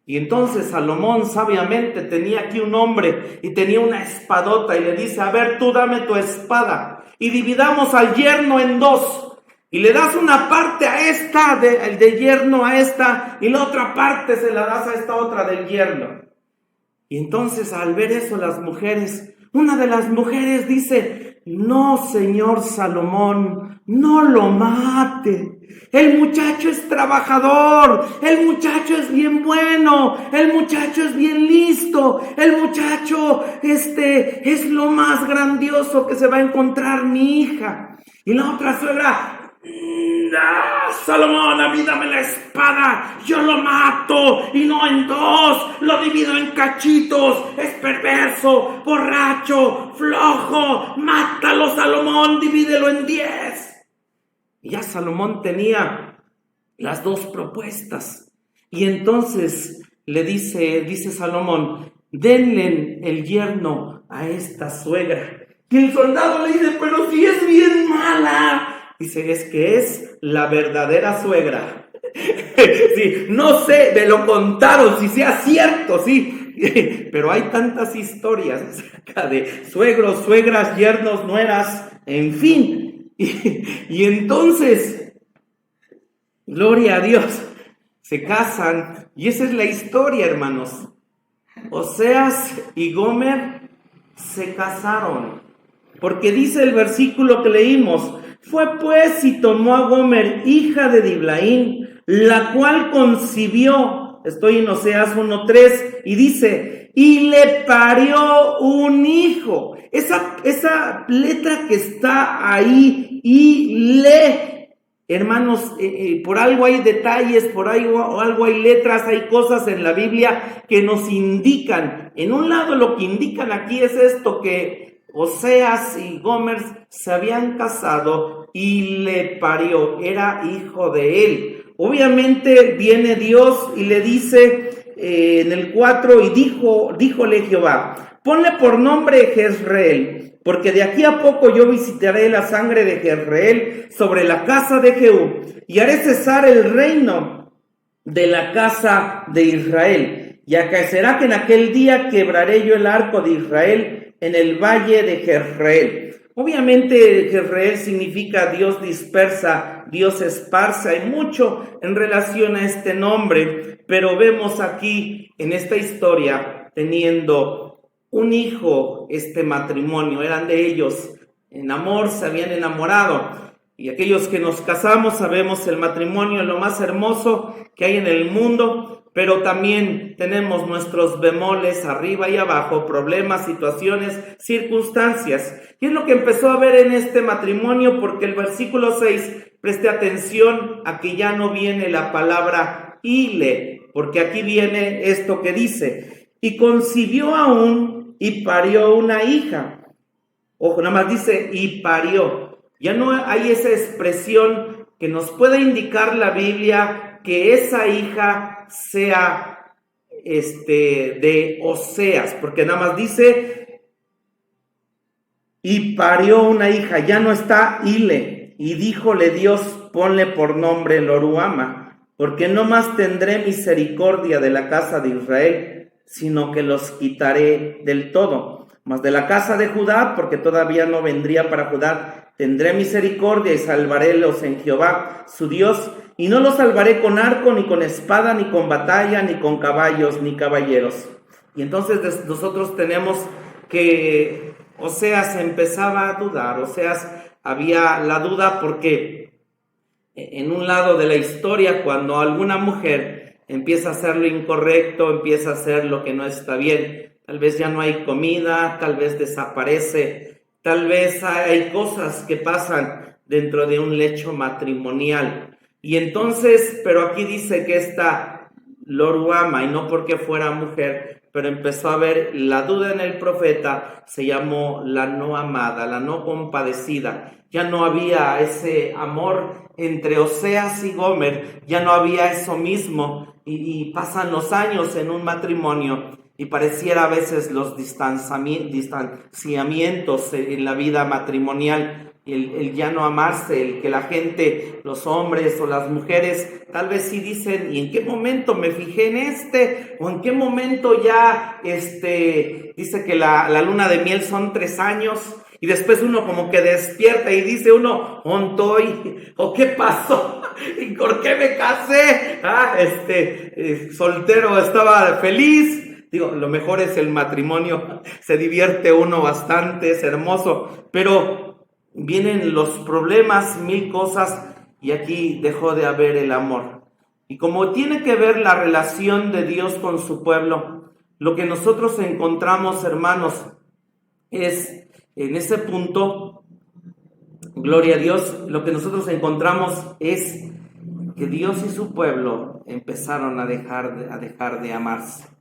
Y entonces Salomón sabiamente tenía aquí un hombre y tenía una espadota y le dice, a ver, tú dame tu espada y dividamos al yerno en dos. Y le das una parte a esta, de yerno a esta, y la otra parte se la das a esta otra del yerno. Y entonces al ver eso las mujeres, una de las mujeres dice, no, señor Salomón, no lo mate. El muchacho es trabajador, el muchacho es bien bueno, el muchacho es bien listo, el muchacho es lo más grandioso que se va a encontrar mi hija. Y la otra suegra, Salomón, a mí dame la espada, yo lo mato y no en dos, lo divido en cachitos, es perverso, borracho, flojo, mátalo Salomón, divídelo en 10. Y ya Salomón tenía las dos propuestas. Y entonces le dice Salomón, denle el yerno a esta suegra. Y el soldado le dice, pero si es bien mala. Dice, es que es la verdadera suegra. Sí, no sé, me lo contaron, si sea cierto, sí. Pero hay tantas historias acerca de suegros, suegras, yernos, nueras, en fin. Y entonces, gloria a Dios, se casan. Y esa es la historia, hermanos. Oseas y Gomer se casaron. Porque dice el versículo que leímos, fue pues y tomó a Gomer, hija de Diblaim, la cual concibió estoy en Oseas 1:3 y dice, y le parió un hijo. Esa letra que está ahí, y le, hermanos, por algo hay detalles, por algo hay letras, hay cosas en la Biblia que nos indican. En un lado lo que indican aquí es esto, que Oseas y Gomer se habían casado y le parió, era hijo de él. Obviamente viene Dios y le dice en el 4, y díjole Jehová, ponle por nombre Jezreel, porque de aquí a poco yo visitaré la sangre de Jezreel sobre la casa de Jehú, y haré cesar el reino de la casa de Israel. Y acaecerá que en aquel día quebraré yo el arco de Israel en el valle de Jezreel. Obviamente Jezreel significa Dios dispersa, Dios esparce. Hay mucho en relación a este nombre, pero vemos aquí en esta historia teniendo un hijo, este matrimonio, eran de ellos, en amor se habían enamorado. Y aquellos que nos casamos sabemos el matrimonio es lo más hermoso que hay en el mundo, pero también tenemos nuestros bemoles arriba y abajo, problemas, situaciones, circunstancias. Y es lo que empezó a ver en este matrimonio, porque el versículo 6, preste atención a que ya no viene la palabra ile, porque aquí viene esto que dice, y concibió aún y parió una hija. Ojo, nada más dice y parió. Ya no hay esa expresión que nos pueda indicar la Biblia que esa hija sea de Oseas, porque nada más dice y parió una hija, ya no está ile, y díjole Dios, ponle por nombre Loruama, porque no más tendré misericordia de la casa de Israel, sino que los quitaré del todo. Mas de la casa de Judá, porque todavía no vendría para Judá, tendré misericordia y salvarélos en Jehová, su Dios, y no los salvaré con arco, ni con espada, ni con batalla, ni con caballos, ni caballeros. Y entonces nosotros tenemos que Oseas empezaba a dudar, Oseas había la duda porque en un lado de la historia, cuando alguna mujer empieza a hacer lo incorrecto, empieza a hacer lo que no está bien, tal vez ya no hay comida, tal vez desaparece, tal vez hay cosas que pasan dentro de un lecho matrimonial. Y entonces, pero aquí dice que esta Loruama, y no porque fuera mujer, pero empezó a ver la duda en el profeta, se llamó la no amada, la no compadecida. Ya no había ese amor entre Oseas y Gomer, ya no había eso mismo, y pasan los años en un matrimonio, y pareciera a veces los distanciamientos en la vida matrimonial, el ya no amarse, el que la gente, los hombres o las mujeres, tal vez sí dicen, ¿y en qué momento me fijé en este? ¿O en qué momento ya, dice que la luna de miel son 3 años? Y después uno como que despierta y dice uno, ¿ontoy? ¿O qué pasó? ¿Y por qué me casé? Soltero estaba feliz. Digo, lo mejor es el matrimonio, se divierte uno bastante, es hermoso, pero vienen los problemas, 1000 cosas, y aquí dejó de haber el amor. Y como tiene que ver la relación de Dios con su pueblo, lo que nosotros encontramos, hermanos, es en ese punto, gloria a Dios, lo que nosotros encontramos es que Dios y su pueblo empezaron a dejar de amarse.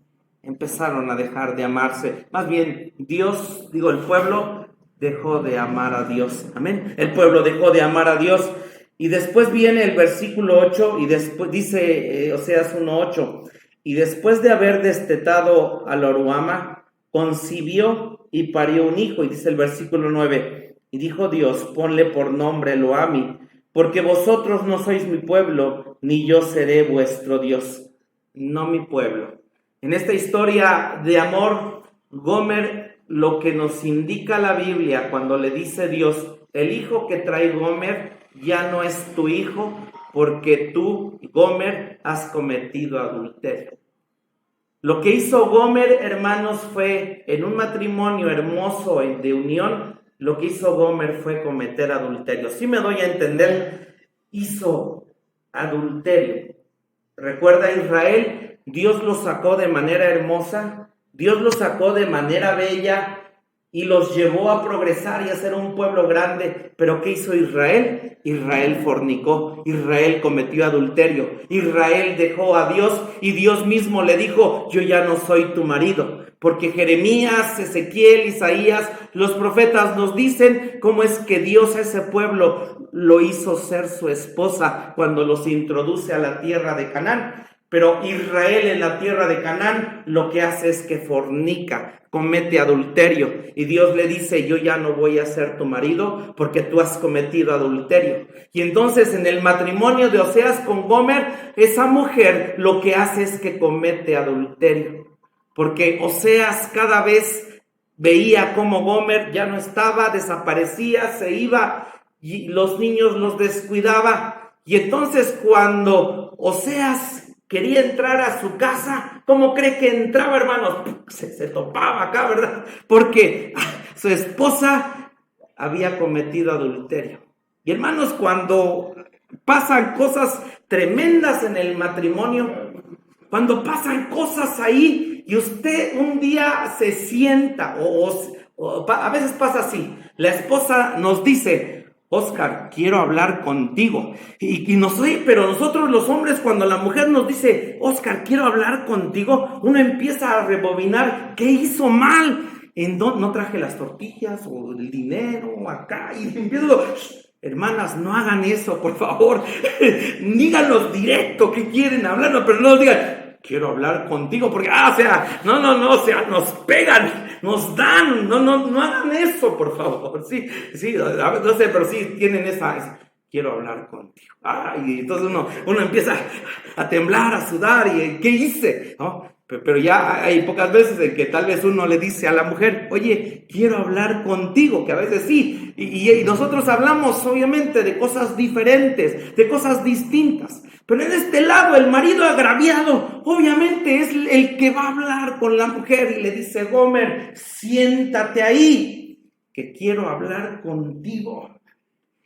Empezaron a dejar de amarse. Más bien, el pueblo dejó de amar a Dios. Amén. El pueblo dejó de amar a Dios. Y después viene el versículo 8 y después dice Oseas 1:8. Y después de haber destetado a Loruama, concibió y parió un hijo. Y dice el versículo 9. Y dijo Dios, ponle por nombre Loami, porque vosotros no sois mi pueblo, ni yo seré vuestro Dios. No mi pueblo. En esta historia de amor, Gomer, lo que nos indica la Biblia cuando le dice Dios, el hijo que trae Gomer ya no es tu hijo, porque tú, Gomer, has cometido adulterio. Lo que hizo Gomer, hermanos, fue en un matrimonio hermoso de unión, lo que hizo Gomer fue cometer adulterio. Si me doy a entender, hizo adulterio. Recuerda Israel Dios los sacó de manera hermosa, Dios los sacó de manera bella y los llevó a progresar y a ser un pueblo grande. Pero ¿qué hizo Israel? Israel fornicó, Israel cometió adulterio, Israel dejó a Dios y Dios mismo le dijo: yo ya no soy tu marido. Porque Jeremías, Ezequiel, Isaías, los profetas nos dicen cómo es que Dios a ese pueblo lo hizo ser su esposa cuando los introduce a la tierra de Canaán. Pero Israel en la tierra de Canaán lo que hace es que fornica, comete adulterio. Y Dios le dice: yo ya no voy a ser tu marido porque tú has cometido adulterio. Y entonces en el matrimonio de Oseas con Gomer, esa mujer lo que hace es que comete adulterio. Porque Oseas cada vez veía cómo Gomer ya no estaba, desaparecía, se iba y los niños los descuidaba. Y entonces cuando Oseas quería entrar a su casa, ¿cómo cree que entraba, hermanos? Se topaba acá, ¿verdad? Porque su esposa había cometido adulterio. Y hermanos, cuando pasan cosas tremendas en el matrimonio, cuando pasan cosas ahí y usted un día se sienta, a veces pasa así, la esposa nos dice: Oscar, quiero hablar contigo. Pero nosotros los hombres, cuando la mujer nos dice: Oscar, quiero hablar contigo, uno empieza a rebobinar qué hizo mal. No traje las tortillas o el dinero acá y empiezo. Hermanas, no hagan eso, por favor. Díganlos directo que quieren hablar, pero no digan: quiero hablar contigo, porque, nos pegan, nos dan, no hagan eso, por favor. Sí, no sé, pero sí tienen esa quiero hablar contigo. Y entonces uno empieza a temblar, a sudar, y ¿qué hice? ¿No? Pero ya hay pocas veces en que tal vez uno le dice a la mujer: oye, quiero hablar contigo, que a veces sí, y nosotros hablamos obviamente de cosas diferentes, de cosas distintas, pero en este lado el marido agraviado obviamente es el que va a hablar con la mujer y le dice: Gomer, siéntate ahí, que quiero hablar contigo.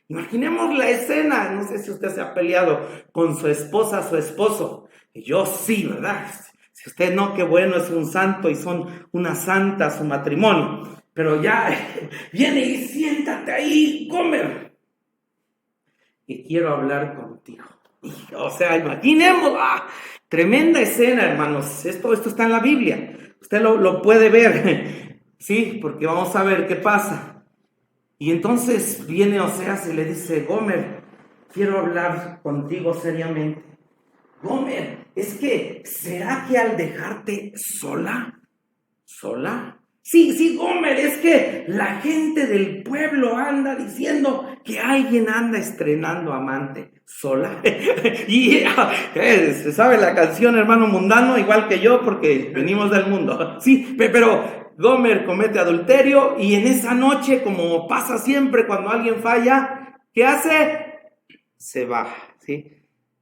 Imaginemos la escena. No sé si usted se ha peleado con su esposa, su esposo. Yo sí, ¿verdad? Si usted no, qué bueno, es un santo y son una santa su matrimonio. Pero ya viene y siéntate ahí, Gomer, y quiero hablar contigo. O sea, imaginemos, tremenda escena, hermanos. Esto está en la Biblia. Usted lo puede ver, sí, porque vamos a ver qué pasa. Y entonces viene Oseas y le dice: Gomer, quiero hablar contigo seriamente. Gomer, ¿será que al dejarte sola? Sí, Gomer, es que la gente del pueblo anda diciendo que alguien anda estrenando amante sola. Y se sabe la canción, hermano mundano, igual que yo, porque venimos del mundo. Sí, pero Gomer comete adulterio y en esa noche, como pasa siempre cuando alguien falla, ¿qué hace? Se va, ¿sí?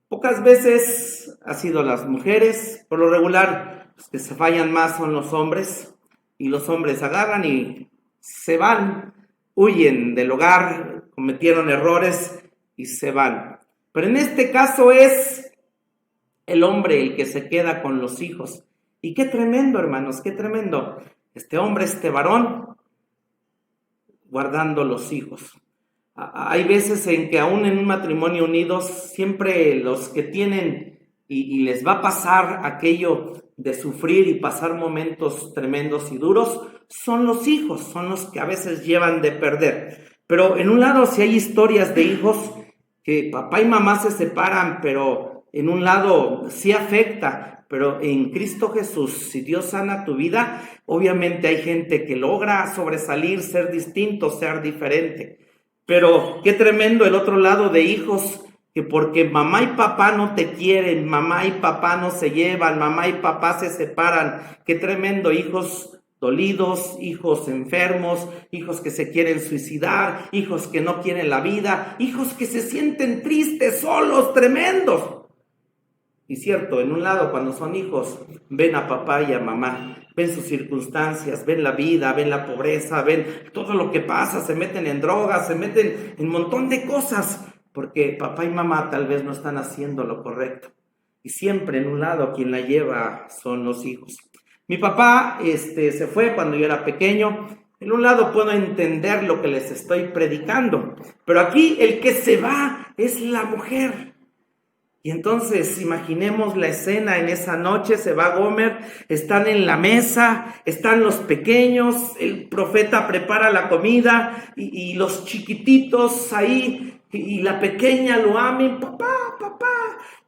Pocas veces ha sido las mujeres. Por lo regular, los que se fallan más son los hombres. Y los hombres agarran y se van, huyen del hogar, cometieron errores y se van. Pero en este caso es el hombre el que se queda con los hijos. Y qué tremendo, hermanos, qué tremendo. Este hombre, este varón, guardando los hijos. Hay veces en que aún en un matrimonio unidos, siempre los que tienen y les va a pasar aquello de sufrir y pasar momentos tremendos y duros, son los hijos, son los que a veces llevan de perder. Pero en un lado sí hay historias de hijos que papá y mamá se separan, pero en un lado sí afecta. Pero en Cristo Jesús, si Dios sana tu vida, obviamente hay gente que logra sobresalir, ser distinto, ser diferente. Pero qué tremendo el otro lado de hijos, que porque mamá y papá no te quieren, mamá y papá no se llevan, mamá y papá se separan. Qué tremendo, hijos dolidos, hijos enfermos, hijos que se quieren suicidar, hijos que no quieren la vida, hijos que se sienten tristes, solos, tremendos. Y cierto, en un lado cuando son hijos, ven a papá y a mamá, ven sus circunstancias, ven la vida, ven la pobreza, ven todo lo que pasa, se meten en drogas, se meten en un montón de cosas, porque papá y mamá tal vez no están haciendo lo correcto. y siempre en un lado quien la lleva son los hijos. Mi papá se fue cuando yo era pequeño. En un lado puedo entender lo que les estoy predicando, pero aquí el que se va es la mujer. Y entonces imaginemos la escena en esa noche, se va Gomer, están en la mesa, están los pequeños, el profeta prepara la comida y los chiquititos ahí y la pequeña lo amen, papá,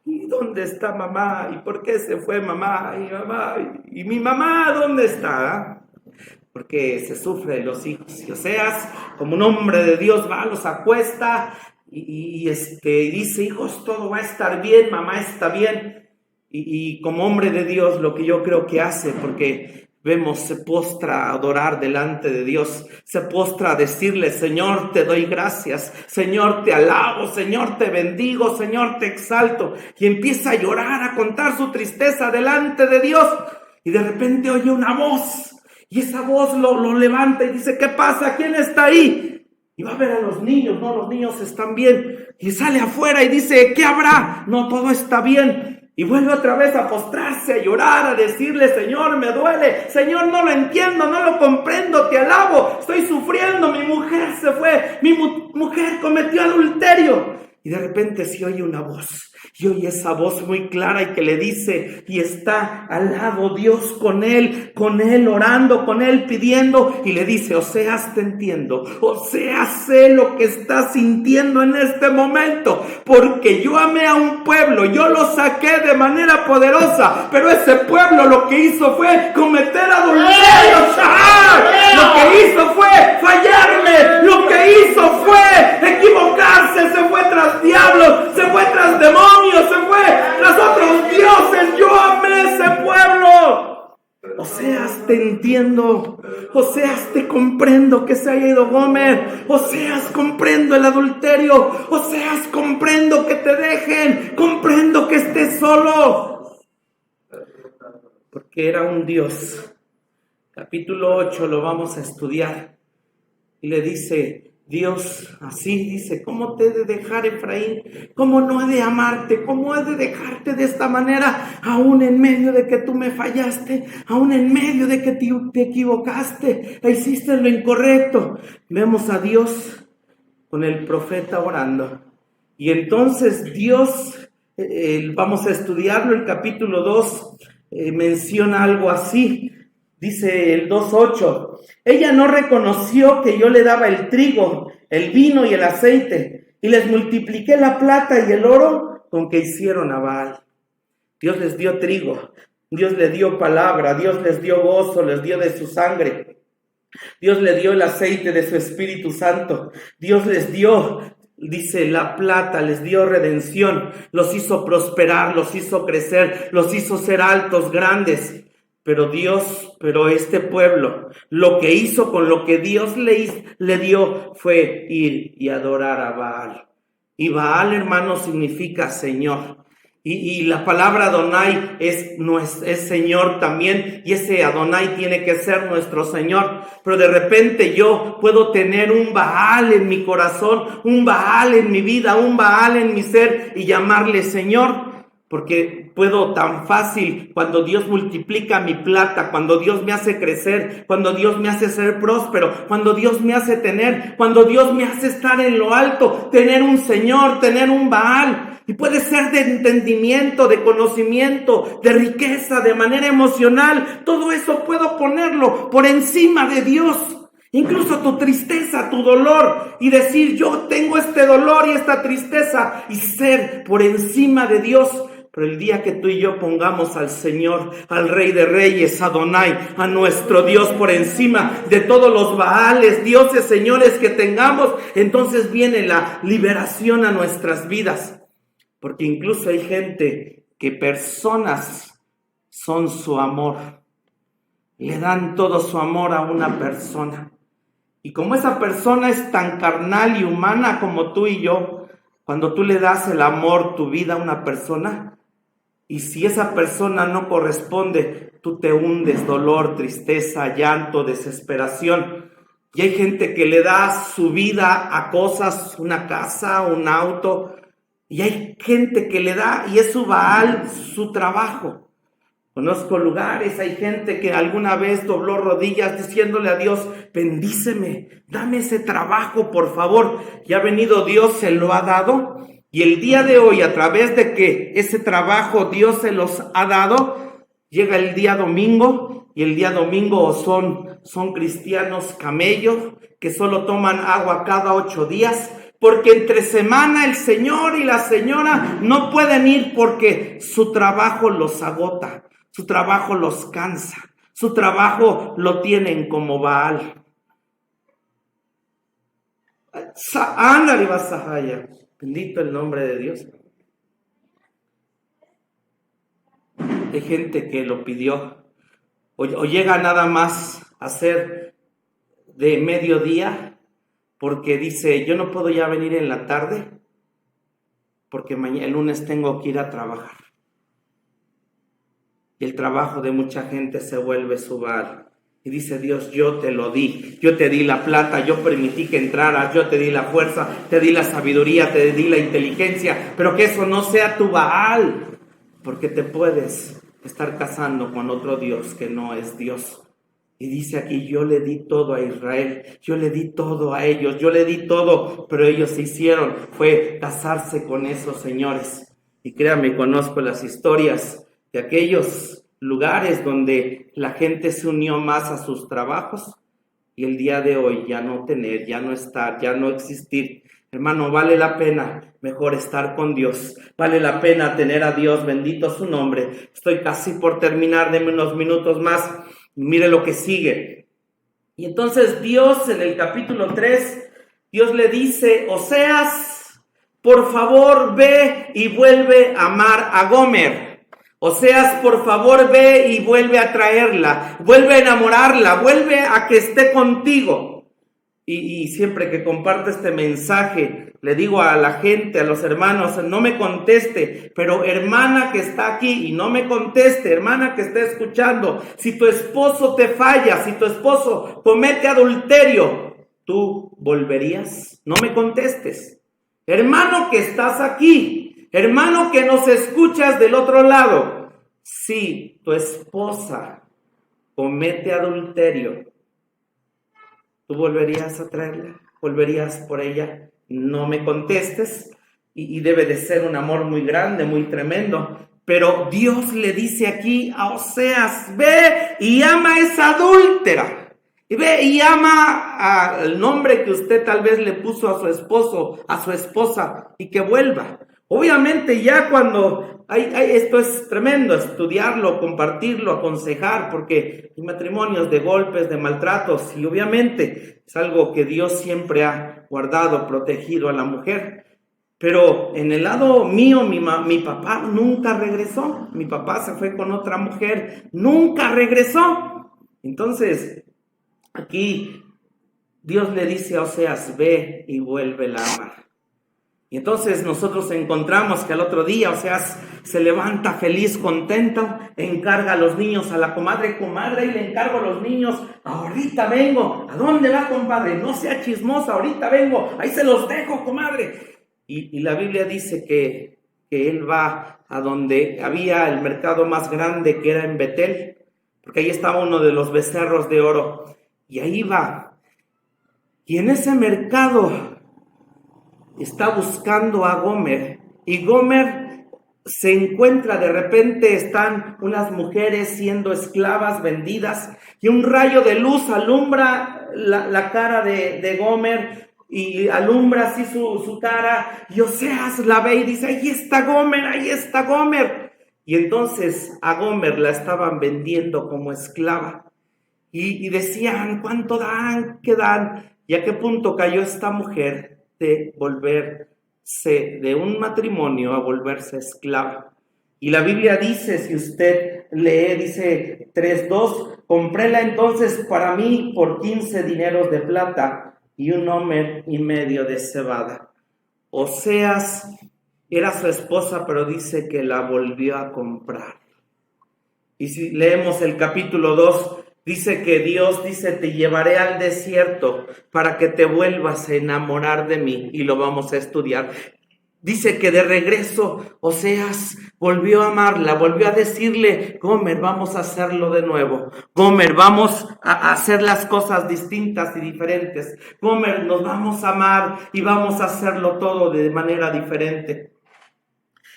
¿y dónde está mamá? ¿Y por qué se fue mamá? ¿Y mi mamá dónde está? Porque se sufre de los hijos. Y Oseas, como un hombre de Dios, va, los acuesta y dice, hijos, todo va a estar bien, mamá está bien. Y como hombre de Dios, lo que yo creo que hace, porque vemos, se postra a adorar delante de Dios, se postra a decirle, Señor, te doy gracias, Señor, te alabo, Señor, te bendigo, Señor, te exalto. Y empieza a llorar, a contar su tristeza delante de Dios. Y de repente oye una voz. Y esa voz lo levanta y dice, ¿qué pasa? ¿Quién está ahí? Y va a ver a los niños, no, los niños están bien. Y sale afuera y dice, ¿qué habrá? No, todo está bien. Y vuelve otra vez a postrarse, a llorar, a decirle, Señor, me duele. Señor, no lo entiendo, no lo comprendo, te alabo. Estoy sufriendo, mi mujer se fue, mi mujer cometió adulterio. Y de repente se oye una voz. Y oye esa voz muy clara y que le dice, y está al lado Dios con él orando, con él pidiendo, y le dice, Oseas, te entiendo, Oseas, sé lo que estás sintiendo en este momento, porque yo amé a un pueblo, yo lo saqué de manera poderosa, pero ese pueblo lo que hizo fue cometer adulterio, lo que hizo fue fallarme, lo que hizo fue equivocarse, se fue tras diablos, se fue tras demonios, se fue tras otros dioses. Yo amé ese pueblo. Oseas, te entiendo. Oseas, te comprendo que se haya ido Gomer. Oseas, comprendo el adulterio. Oseas, comprendo que te dejen. Comprendo que estés solo. Porque era un Dios. Capítulo 8 lo vamos a estudiar. Y le dice Dios, así dice, ¿cómo te he de dejar, Efraín? ¿Cómo no he de amarte? ¿Cómo he de dejarte de esta manera? Aún en medio de que tú me fallaste, aún en medio de que te equivocaste, e hiciste lo incorrecto. Vemos a Dios con el profeta orando. Y entonces Dios, vamos a estudiarlo, el capítulo 2 menciona algo así. Dice el 2:8, ella no reconoció que yo le daba el trigo, el vino y el aceite, y les multipliqué la plata y el oro con que hicieron a Baal. Dios les dio trigo, Dios les dio palabra, Dios les dio gozo, les dio de su sangre, Dios les dio el aceite de su Espíritu Santo, Dios les dio, dice, la plata, les dio redención, los hizo prosperar, los hizo crecer, los hizo ser altos, grandes. Pero este pueblo, lo que hizo con lo que Dios le dio fue ir y adorar a Baal. Y Baal, hermano, significa Señor. Y la palabra Adonai es Señor también, y ese Adonai tiene que ser nuestro Señor. Pero de repente yo puedo tener un Baal en mi corazón, un Baal en mi vida, un Baal en mi ser y llamarle Señor. Porque puedo tan fácil, cuando Dios multiplica mi plata, cuando Dios me hace crecer, cuando Dios me hace ser próspero, cuando Dios me hace cuando Dios me hace estar en lo alto, tener un Señor, tener un Baal. Y puede ser de entendimiento, de conocimiento, de riqueza, de manera emocional. Todo eso puedo ponerlo por encima de Dios. Incluso tu tristeza, tu dolor, y decir, yo tengo este dolor y esta tristeza, y ser por encima de Dios. Pero el día que tú y yo pongamos al Señor, al Rey de Reyes, Adonai, a nuestro Dios por encima de todos los Baales, dioses, señores que tengamos, entonces viene la liberación a nuestras vidas. Porque incluso hay gente que personas son su amor. Le dan todo su amor a una persona. Y como esa persona es tan carnal y humana como tú y yo, cuando tú le das el amor, tu vida a una persona, y si esa persona no corresponde, tú te hundes, dolor, tristeza, llanto, desesperación. Y hay gente que le da su vida a cosas, una casa, un auto, Y hay gente que le da, y es su Baal, su trabajo. Conozco lugares, hay gente que alguna vez dobló rodillas diciéndole a Dios, bendíceme, dame ese trabajo, por favor. Y ha venido Dios, se lo ha dado. Y el día de hoy, a través de que ese trabajo Dios se los ha dado, llega el día domingo, y el día domingo son cristianos camellos que solo toman agua cada 8 días, porque entre semana el señor y la señora no pueden ir porque su trabajo los agota, su trabajo los cansa, su trabajo lo tienen como Baal. Bendito el nombre de Dios. Hay gente que lo pidió, o llega nada más a ser de mediodía, porque dice, yo no puedo ya venir en la tarde, porque el lunes tengo que ir a trabajar. Y el trabajo de mucha gente se vuelve su Baal. Y dice Dios, yo te lo di, yo te di la plata, yo permití que entraras, yo te di la fuerza, te di la sabiduría, te di la inteligencia, pero que eso no sea tu Baal, porque te puedes estar casando con otro Dios que no es Dios. Y dice aquí, yo le di todo a Israel, yo le di todo a ellos, yo le di todo, pero ellos se hicieron, fue casarse con esos señores. Y créanme, conozco las historias de aquellos lugares donde la gente se unió más a sus trabajos y el día de hoy ya no tener, ya no estar, ya no existir. Hermano, vale la pena mejor estar con Dios, vale la pena tener a Dios, bendito su nombre. Estoy casi por terminar, denme unos minutos más. Mire lo que sigue. Y entonces Dios en el capítulo 3, Dios le dice, Oseas, por favor ve y vuelve a amar a Gomer. Oseas, por favor ve y vuelve a traerla, vuelve a enamorarla, vuelve a que esté contigo. Y siempre que comparto este mensaje, le digo a la gente, a los hermanos, no me conteste, pero hermana que está aquí y no me conteste, hermana que está escuchando, si tu esposo te falla, si tu esposo comete adulterio, ¿tú volverías? No me contestes. Hermano que estás aquí, hermano que nos escuchas del otro lado, si tu esposa comete adulterio, ¿tú volverías a traerla? ¿Volverías por ella? No me contestes. Y debe de ser un amor muy grande, muy tremendo. Pero Dios le dice aquí a Oseas, ve y ama a esa adúltera. Y ve y ama al nombre que usted tal vez le puso a su esposo, a su esposa, y que vuelva. Obviamente ya cuando esto es tremendo, estudiarlo, compartirlo, aconsejar, porque hay matrimonios de golpes, de maltratos, y obviamente es algo que Dios siempre ha guardado, protegido a la mujer. Pero en el lado mío, mi papá nunca regresó, mi papá se fue con otra mujer, nunca regresó. Entonces, aquí Dios le dice a Oseas, ve y vuélvela a amar. Y entonces nosotros encontramos que al otro día, Oseas se levanta feliz, contento, encarga a los niños a la comadre, y le encargo a los niños, ahorita vengo. ¿A dónde va, compadre? No sea chismosa, ahorita vengo, ahí se los dejo, comadre. Y la Biblia dice que él va a donde había el mercado más grande, que era en Betel, porque ahí estaba uno de los becerros de oro, y ahí va. Y en ese mercado está buscando a Gomer, y Gomer se encuentra, de repente están unas mujeres siendo esclavas vendidas, y un rayo de luz alumbra la cara de Gomer, y alumbra así su cara, y Oseas la ve y dice, ahí está Gomer, ahí está Gomer. Y entonces a Gomer la estaban vendiendo como esclava, y decían, ¿cuánto dan? ¿Qué dan? ¿Y a qué punto cayó esta mujer de volverse de un matrimonio a volverse esclava? Y la Biblia dice, si usted lee, dice 3:2, compréla entonces para mí por 15 dineros de plata y 1 homer y medio de cebada. Oseas era su esposa, pero dice que la volvió a comprar. Y si leemos el capítulo 2, dice que Dios dice, te llevaré al desierto para que te vuelvas a enamorar de mí, y lo vamos a estudiar. Dice que de regreso Oseas volvió a amarla, volvió a decirle: Gomer, vamos a hacerlo de nuevo. Gomer, vamos a hacer las cosas distintas y diferentes. Gomer, nos vamos a amar y vamos a hacerlo todo de manera diferente.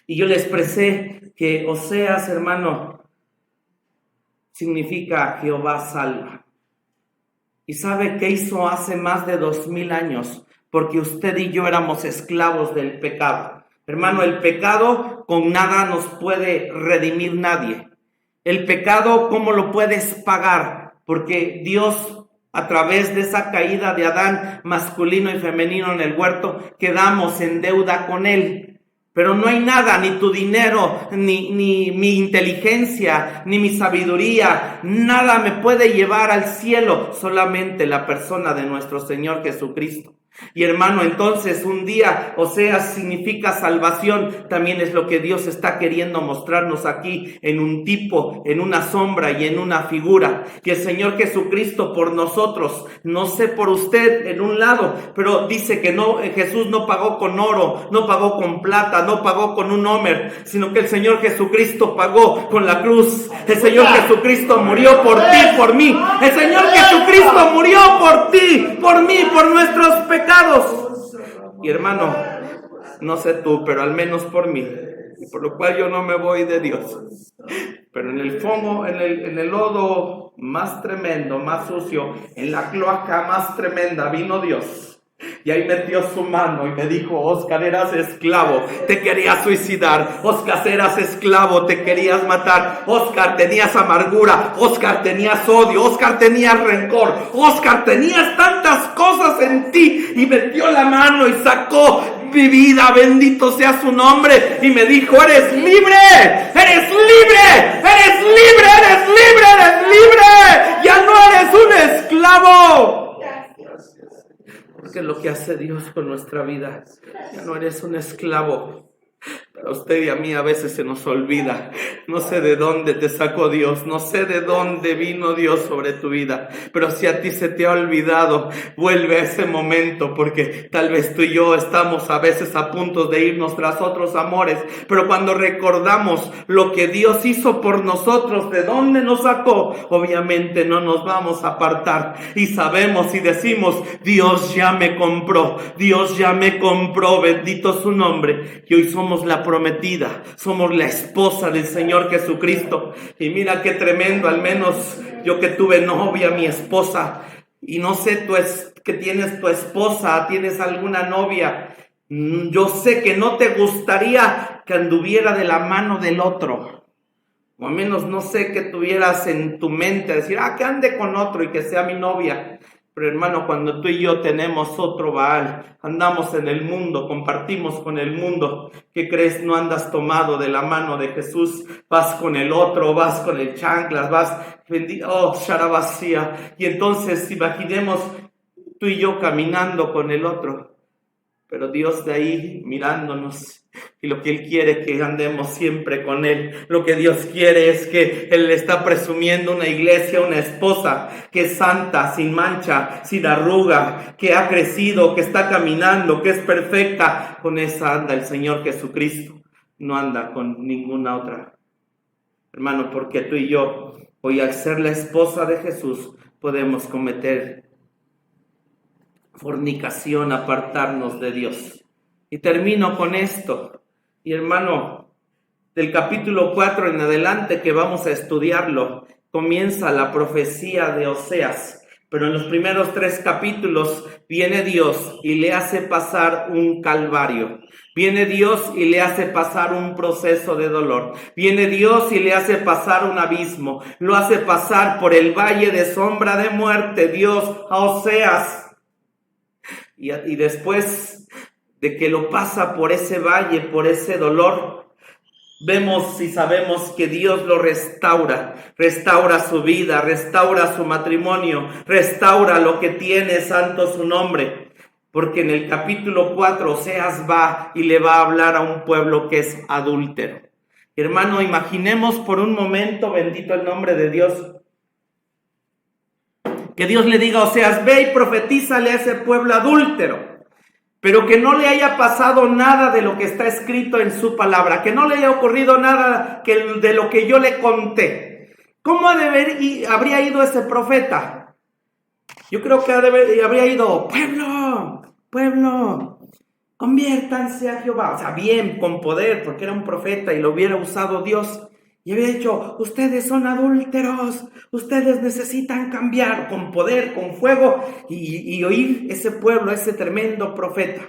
Y yo le expresé que Oseas, hermano, significa Jehová salva. ¿Y sabe qué hizo hace más de 2000 años? Porque usted y yo éramos esclavos del pecado. Hermano, el pecado con nada nos puede redimir nadie. El pecado, ¿cómo lo puedes pagar? Porque Dios, a través de esa caída de Adán, masculino y femenino en el huerto, quedamos en deuda con Él. Pero no hay nada, ni tu dinero, ni mi inteligencia, ni mi sabiduría, nada me puede llevar al cielo, solamente la persona de nuestro Señor Jesucristo. Y hermano, entonces un día, Oseas significa salvación, también es lo que Dios está queriendo mostrarnos aquí en un tipo, en una sombra y en una figura. Que el Señor Jesucristo por nosotros, no sé por usted en un lado, pero dice que no, Jesús no pagó con oro, no pagó con plata, no pagó con un homer, sino que el Señor Jesucristo pagó con la cruz. El Señor Jesucristo murió por ti, por mí. El Señor Jesucristo murió por ti, por mí, por nuestros pecados. Y hermano, no sé tú, pero al menos por mí, y por lo cual yo no me voy de Dios. Pero en el fondo, en el lodo más tremendo, más sucio, en la cloaca más tremenda, vino Dios. Y ahí metió su mano y me dijo: Oscar, eras esclavo, te querías suicidar. Oscar, eras esclavo, te querías matar. Oscar, tenías amargura. Oscar, tenías odio. Oscar, tenías rencor. Oscar, tenías tantas cosas en ti. Y metió la mano y sacó mi vida, bendito sea su nombre. Y me dijo: eres libre, eres libre, eres libre, eres libre, eres libre. Ya no eres un esclavo. Porque lo que hace Dios con nuestra vida, ya no eres un esclavo. Pero a usted y a mí a veces se nos olvida. No sé de dónde te sacó Dios, no sé de dónde vino Dios sobre tu vida, pero si a ti se te ha olvidado, vuelve a ese momento, porque tal vez tú y yo estamos a veces a punto de irnos tras otros amores, pero cuando recordamos lo que Dios hizo por nosotros, de dónde nos sacó, obviamente no nos vamos a apartar y sabemos y decimos: Dios ya me compró, Dios ya me compró, bendito su nombre. Y hoy somos la prometida, somos la esposa del Señor Jesucristo. Y mira qué tremendo, al menos yo que tuve novia, mi esposa, y no sé tú que tienes tu esposa, tienes alguna novia, yo sé que no te gustaría que anduviera de la mano del otro, o al menos no sé que tuvieras en tu mente decir: que ande con otro y que sea mi novia. Pero hermano, cuando tú y yo tenemos otro Baal, andamos en el mundo, compartimos con el mundo, ¿qué crees? No andas tomado de la mano de Jesús, vas con el otro, vas con el chanclas, vas, sharabasía. Y entonces imaginemos tú y yo caminando con el otro, pero Dios de ahí mirándonos. Y lo que Él quiere es que andemos siempre con Él. Lo que Dios quiere es que Él está presumiendo una iglesia, una esposa que es santa, sin mancha, sin arruga, que ha crecido, que está caminando, que es perfecta. Con esa anda el Señor Jesucristo. No anda con ninguna otra. Hermano, porque tú y yo, hoy al ser la esposa de Jesús, podemos cometer fornicación, apartarnos de Dios. Y termino con esto. Y hermano, del capítulo 4 en adelante, que vamos a estudiarlo, comienza la profecía de Oseas. Pero en los primeros 3 capítulos viene Dios y le hace pasar un calvario. Viene Dios y le hace pasar un proceso de dolor. Viene Dios y le hace pasar un abismo. Lo hace pasar por el valle de sombra de muerte, Dios a Oseas. Y después de que lo pasa por ese valle, por ese dolor, vemos y sabemos que Dios lo restaura su vida, restaura su matrimonio, restaura lo que tiene, santo su nombre. Porque en el capítulo 4 Oseas va y le va a hablar a un pueblo que es adúltero. Hermano, imaginemos por un momento, bendito el nombre de Dios, que Dios le diga a Oseas: ve y profetízale a ese pueblo adúltero. pero que no le haya pasado nada de lo que está escrito en su palabra, que no le haya ocurrido nada de lo que yo le conté. ¿Cómo habría ido ese profeta? Yo creo que habría ido: pueblo, conviértanse a Jehová. O sea, bien, con poder, porque era un profeta y lo hubiera usado Dios. Y había dicho: ustedes son adúlteros, ustedes necesitan cambiar, con poder, con fuego, y oír ese pueblo, ese tremendo profeta.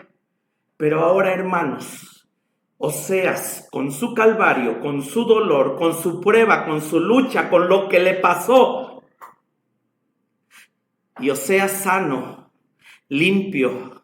Pero ahora, hermanos, Oseas, con su calvario, con su dolor, con su prueba, con su lucha, con lo que le pasó, y Oseas sano, limpio,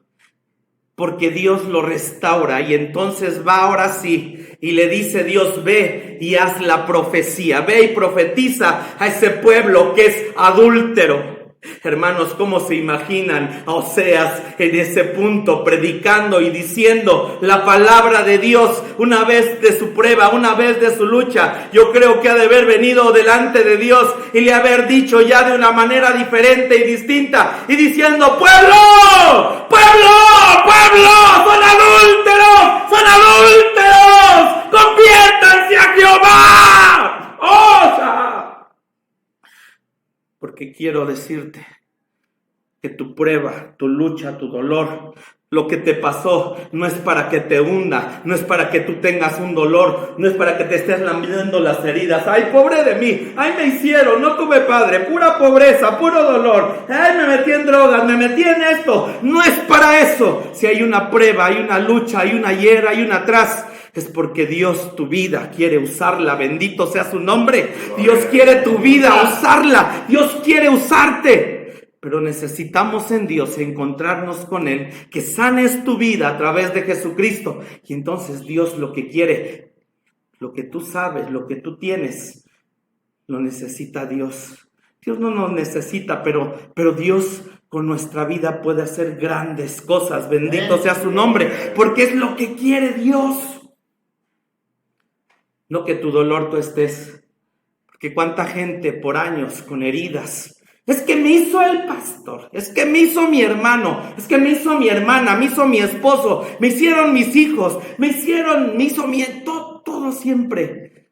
porque Dios lo restaura, y entonces va ahora sí, y le dice Dios: ve y haz la profecía, ve y profetiza a ese pueblo que es adúltero. Hermanos, ¿cómo se imaginan a Oseas en ese punto, predicando y diciendo la palabra de Dios una vez de su prueba, una vez de su lucha? Yo creo que ha de haber venido delante de Dios y le haber dicho ya de una manera diferente y distinta, y diciendo: pueblo, son adúlteros, conviértanse a Jehová. Porque quiero decirte que tu prueba, tu lucha, tu dolor, lo que te pasó, no es para que te hunda, no es para que tú tengas un dolor, no es para que te estés lamiendo las heridas. Ay, pobre de mí, ay, me hicieron, no tuve padre, pura pobreza, puro dolor, ay, me metí en drogas, me metí en esto. No es para eso. Si hay una prueba, hay una lucha, hay una hiera, hay una atrás, es porque Dios tu vida quiere usarla. Bendito sea su nombre. Dios quiere tu vida usarla. Dios quiere usarte. Pero necesitamos en Dios encontrarnos con Él, que sanes tu vida a través de Jesucristo. Y entonces Dios lo que quiere, lo que tú sabes, lo que tú tienes, lo necesita Dios. Dios no nos necesita, pero Dios con nuestra vida puede hacer grandes cosas. Bendito sea su nombre, porque es lo que quiere Dios. No que tu dolor tú estés, porque cuánta gente por años con heridas: es que me hizo el pastor, es que me hizo mi hermano, es que me hizo mi hermana, me hizo mi esposo, me hicieron mis hijos, me hizo todo siempre.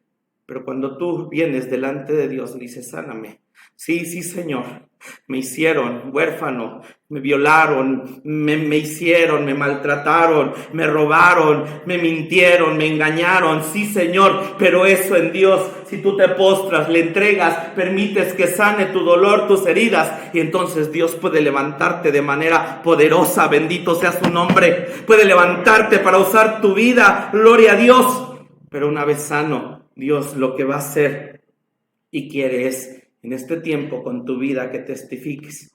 Pero cuando tú vienes delante de Dios, dices: sáname. Sí, Señor, me hicieron huérfano, me violaron, me hicieron, me maltrataron, me robaron, me mintieron, me engañaron. Sí, Señor, pero eso en Dios, si tú te postras, le entregas, permites que sane tu dolor, tus heridas, y entonces Dios puede levantarte de manera poderosa. Bendito sea su nombre. Puede levantarte para usar tu vida. Gloria a Dios. Pero una vez sano, Dios lo que va a hacer y quiere es, en este tiempo con tu vida, que testifiques.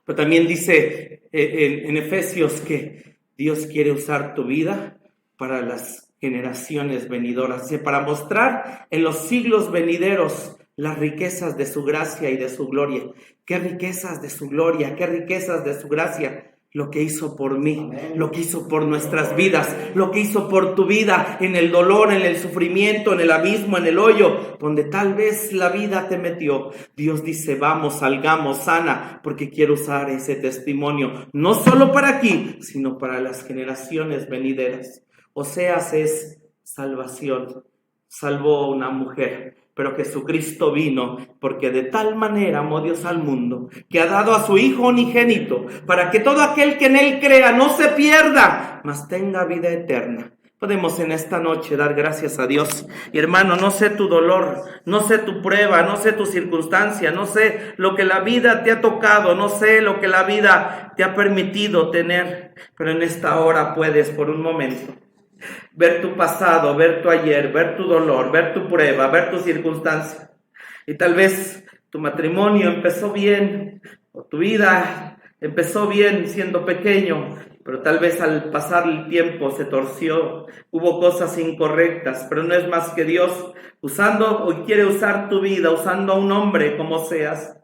Pero también dice en Efesios que Dios quiere usar tu vida para las generaciones venideras, para mostrar en los siglos venideros las riquezas de su gracia y de su gloria. ¿Qué riquezas de su gloria? ¿Qué riquezas de su gracia? Lo que hizo por mí, lo que hizo por nuestras vidas, lo que hizo por tu vida, en el dolor, en el sufrimiento, en el abismo, en el hoyo, donde tal vez la vida te metió. Dios dice: vamos, salgamos, sana, porque quiero usar ese testimonio, no solo para aquí, sino para las generaciones venideras. Oseas es salvación. Salvó a una mujer, pero Jesucristo vino porque de tal manera amó Dios al mundo, que ha dado a su Hijo unigénito, para que todo aquel que en Él crea no se pierda, mas tenga vida eterna. Podemos en esta noche dar gracias a Dios. Y hermano, no sé tu dolor, no sé tu prueba, no sé tu circunstancia, no sé lo que la vida te ha tocado, no sé lo que la vida te ha permitido tener, pero en esta hora puedes por un momento ver tu pasado, ver tu ayer, ver tu dolor, ver tu prueba, ver tu circunstancia. Y tal vez tu matrimonio empezó bien, o tu vida empezó bien siendo pequeño, pero tal vez al pasar el tiempo se torció, hubo cosas incorrectas, pero no es más que Dios usando, hoy quiere usar tu vida, usando a un hombre como Oseas.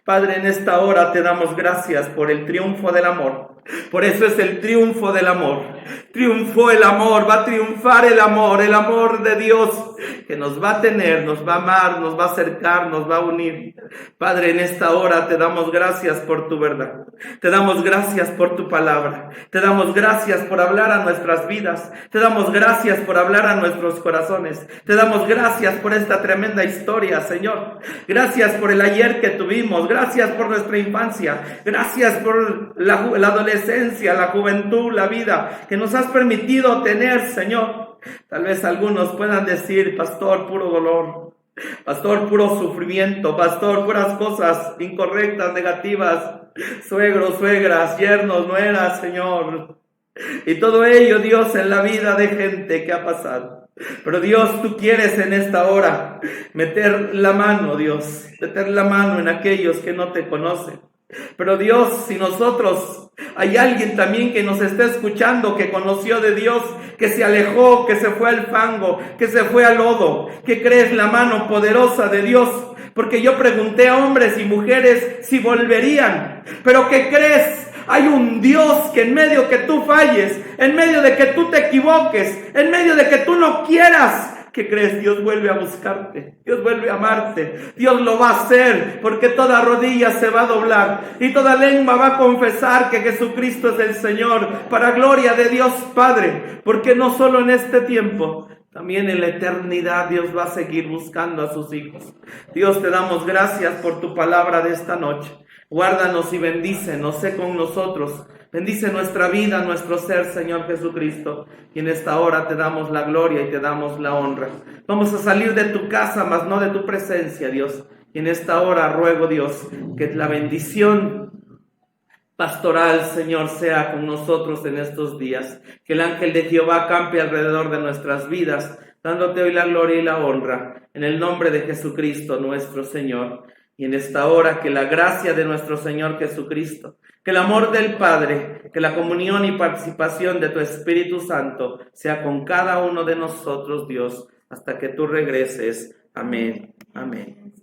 Padre, en esta hora te damos gracias por el triunfo del amor. Por eso es el triunfo del amor. Triunfó el amor, va a triunfar el amor de Dios que nos va a tener, nos va a amar, nos va a acercar, nos va a unir. Padre, en esta hora te damos gracias por tu verdad. Te damos gracias por tu palabra. Te damos gracias por hablar a nuestras vidas. Te damos gracias por hablar a nuestros corazones. Te damos gracias por esta tremenda historia, Señor. Gracias por el ayer que tuvimos. Gracias por nuestra infancia. Gracias por la adolescencia, la juventud, la vida que nos has permitido tener, Señor. Tal vez algunos puedan decir, pastor, puro dolor, pastor, puro sufrimiento, pastor, puras cosas incorrectas, negativas, suegros, suegras, yernos, nueras, Señor. Y todo ello, Dios, en la vida de gente que ha pasado. Pero Dios, tú quieres en esta hora meter la mano, Dios, meter la mano en aquellos que no te conocen. Pero Dios, si nosotros, hay alguien también que nos está escuchando, que conoció de Dios, que se alejó, que se fue al fango, que se fue al lodo, que crees la mano poderosa de Dios, porque yo pregunté a hombres y mujeres si volverían, pero ¿qué crees? Hay un Dios que en medio que tú falles, en medio de que tú te equivoques, en medio de que tú no quieras, ¿qué crees? Dios vuelve a buscarte, Dios vuelve a amarte, Dios lo va a hacer, porque toda rodilla se va a doblar y toda lengua va a confesar que Jesucristo es el Señor, para gloria de Dios Padre, porque no solo en este tiempo, también en la eternidad Dios va a seguir buscando a sus hijos. Dios, te damos gracias por tu palabra de esta noche. Guárdanos y bendícenos, sé con nosotros. Bendice nuestra vida, nuestro ser, Señor Jesucristo. Y en esta hora te damos la gloria y te damos la honra. Vamos a salir de tu casa, mas no de tu presencia, Dios. Y en esta hora ruego, Dios, que la bendición pastoral, Señor, sea con nosotros en estos días. Que el ángel de Jehová campe alrededor de nuestras vidas, dándote hoy la gloria y la honra. En el nombre de Jesucristo, nuestro Señor. Y en esta hora que la gracia de nuestro Señor Jesucristo, que el amor del Padre, que la comunión y participación de tu Espíritu Santo sea con cada uno de nosotros, Dios, hasta que tú regreses. Amén. Amén.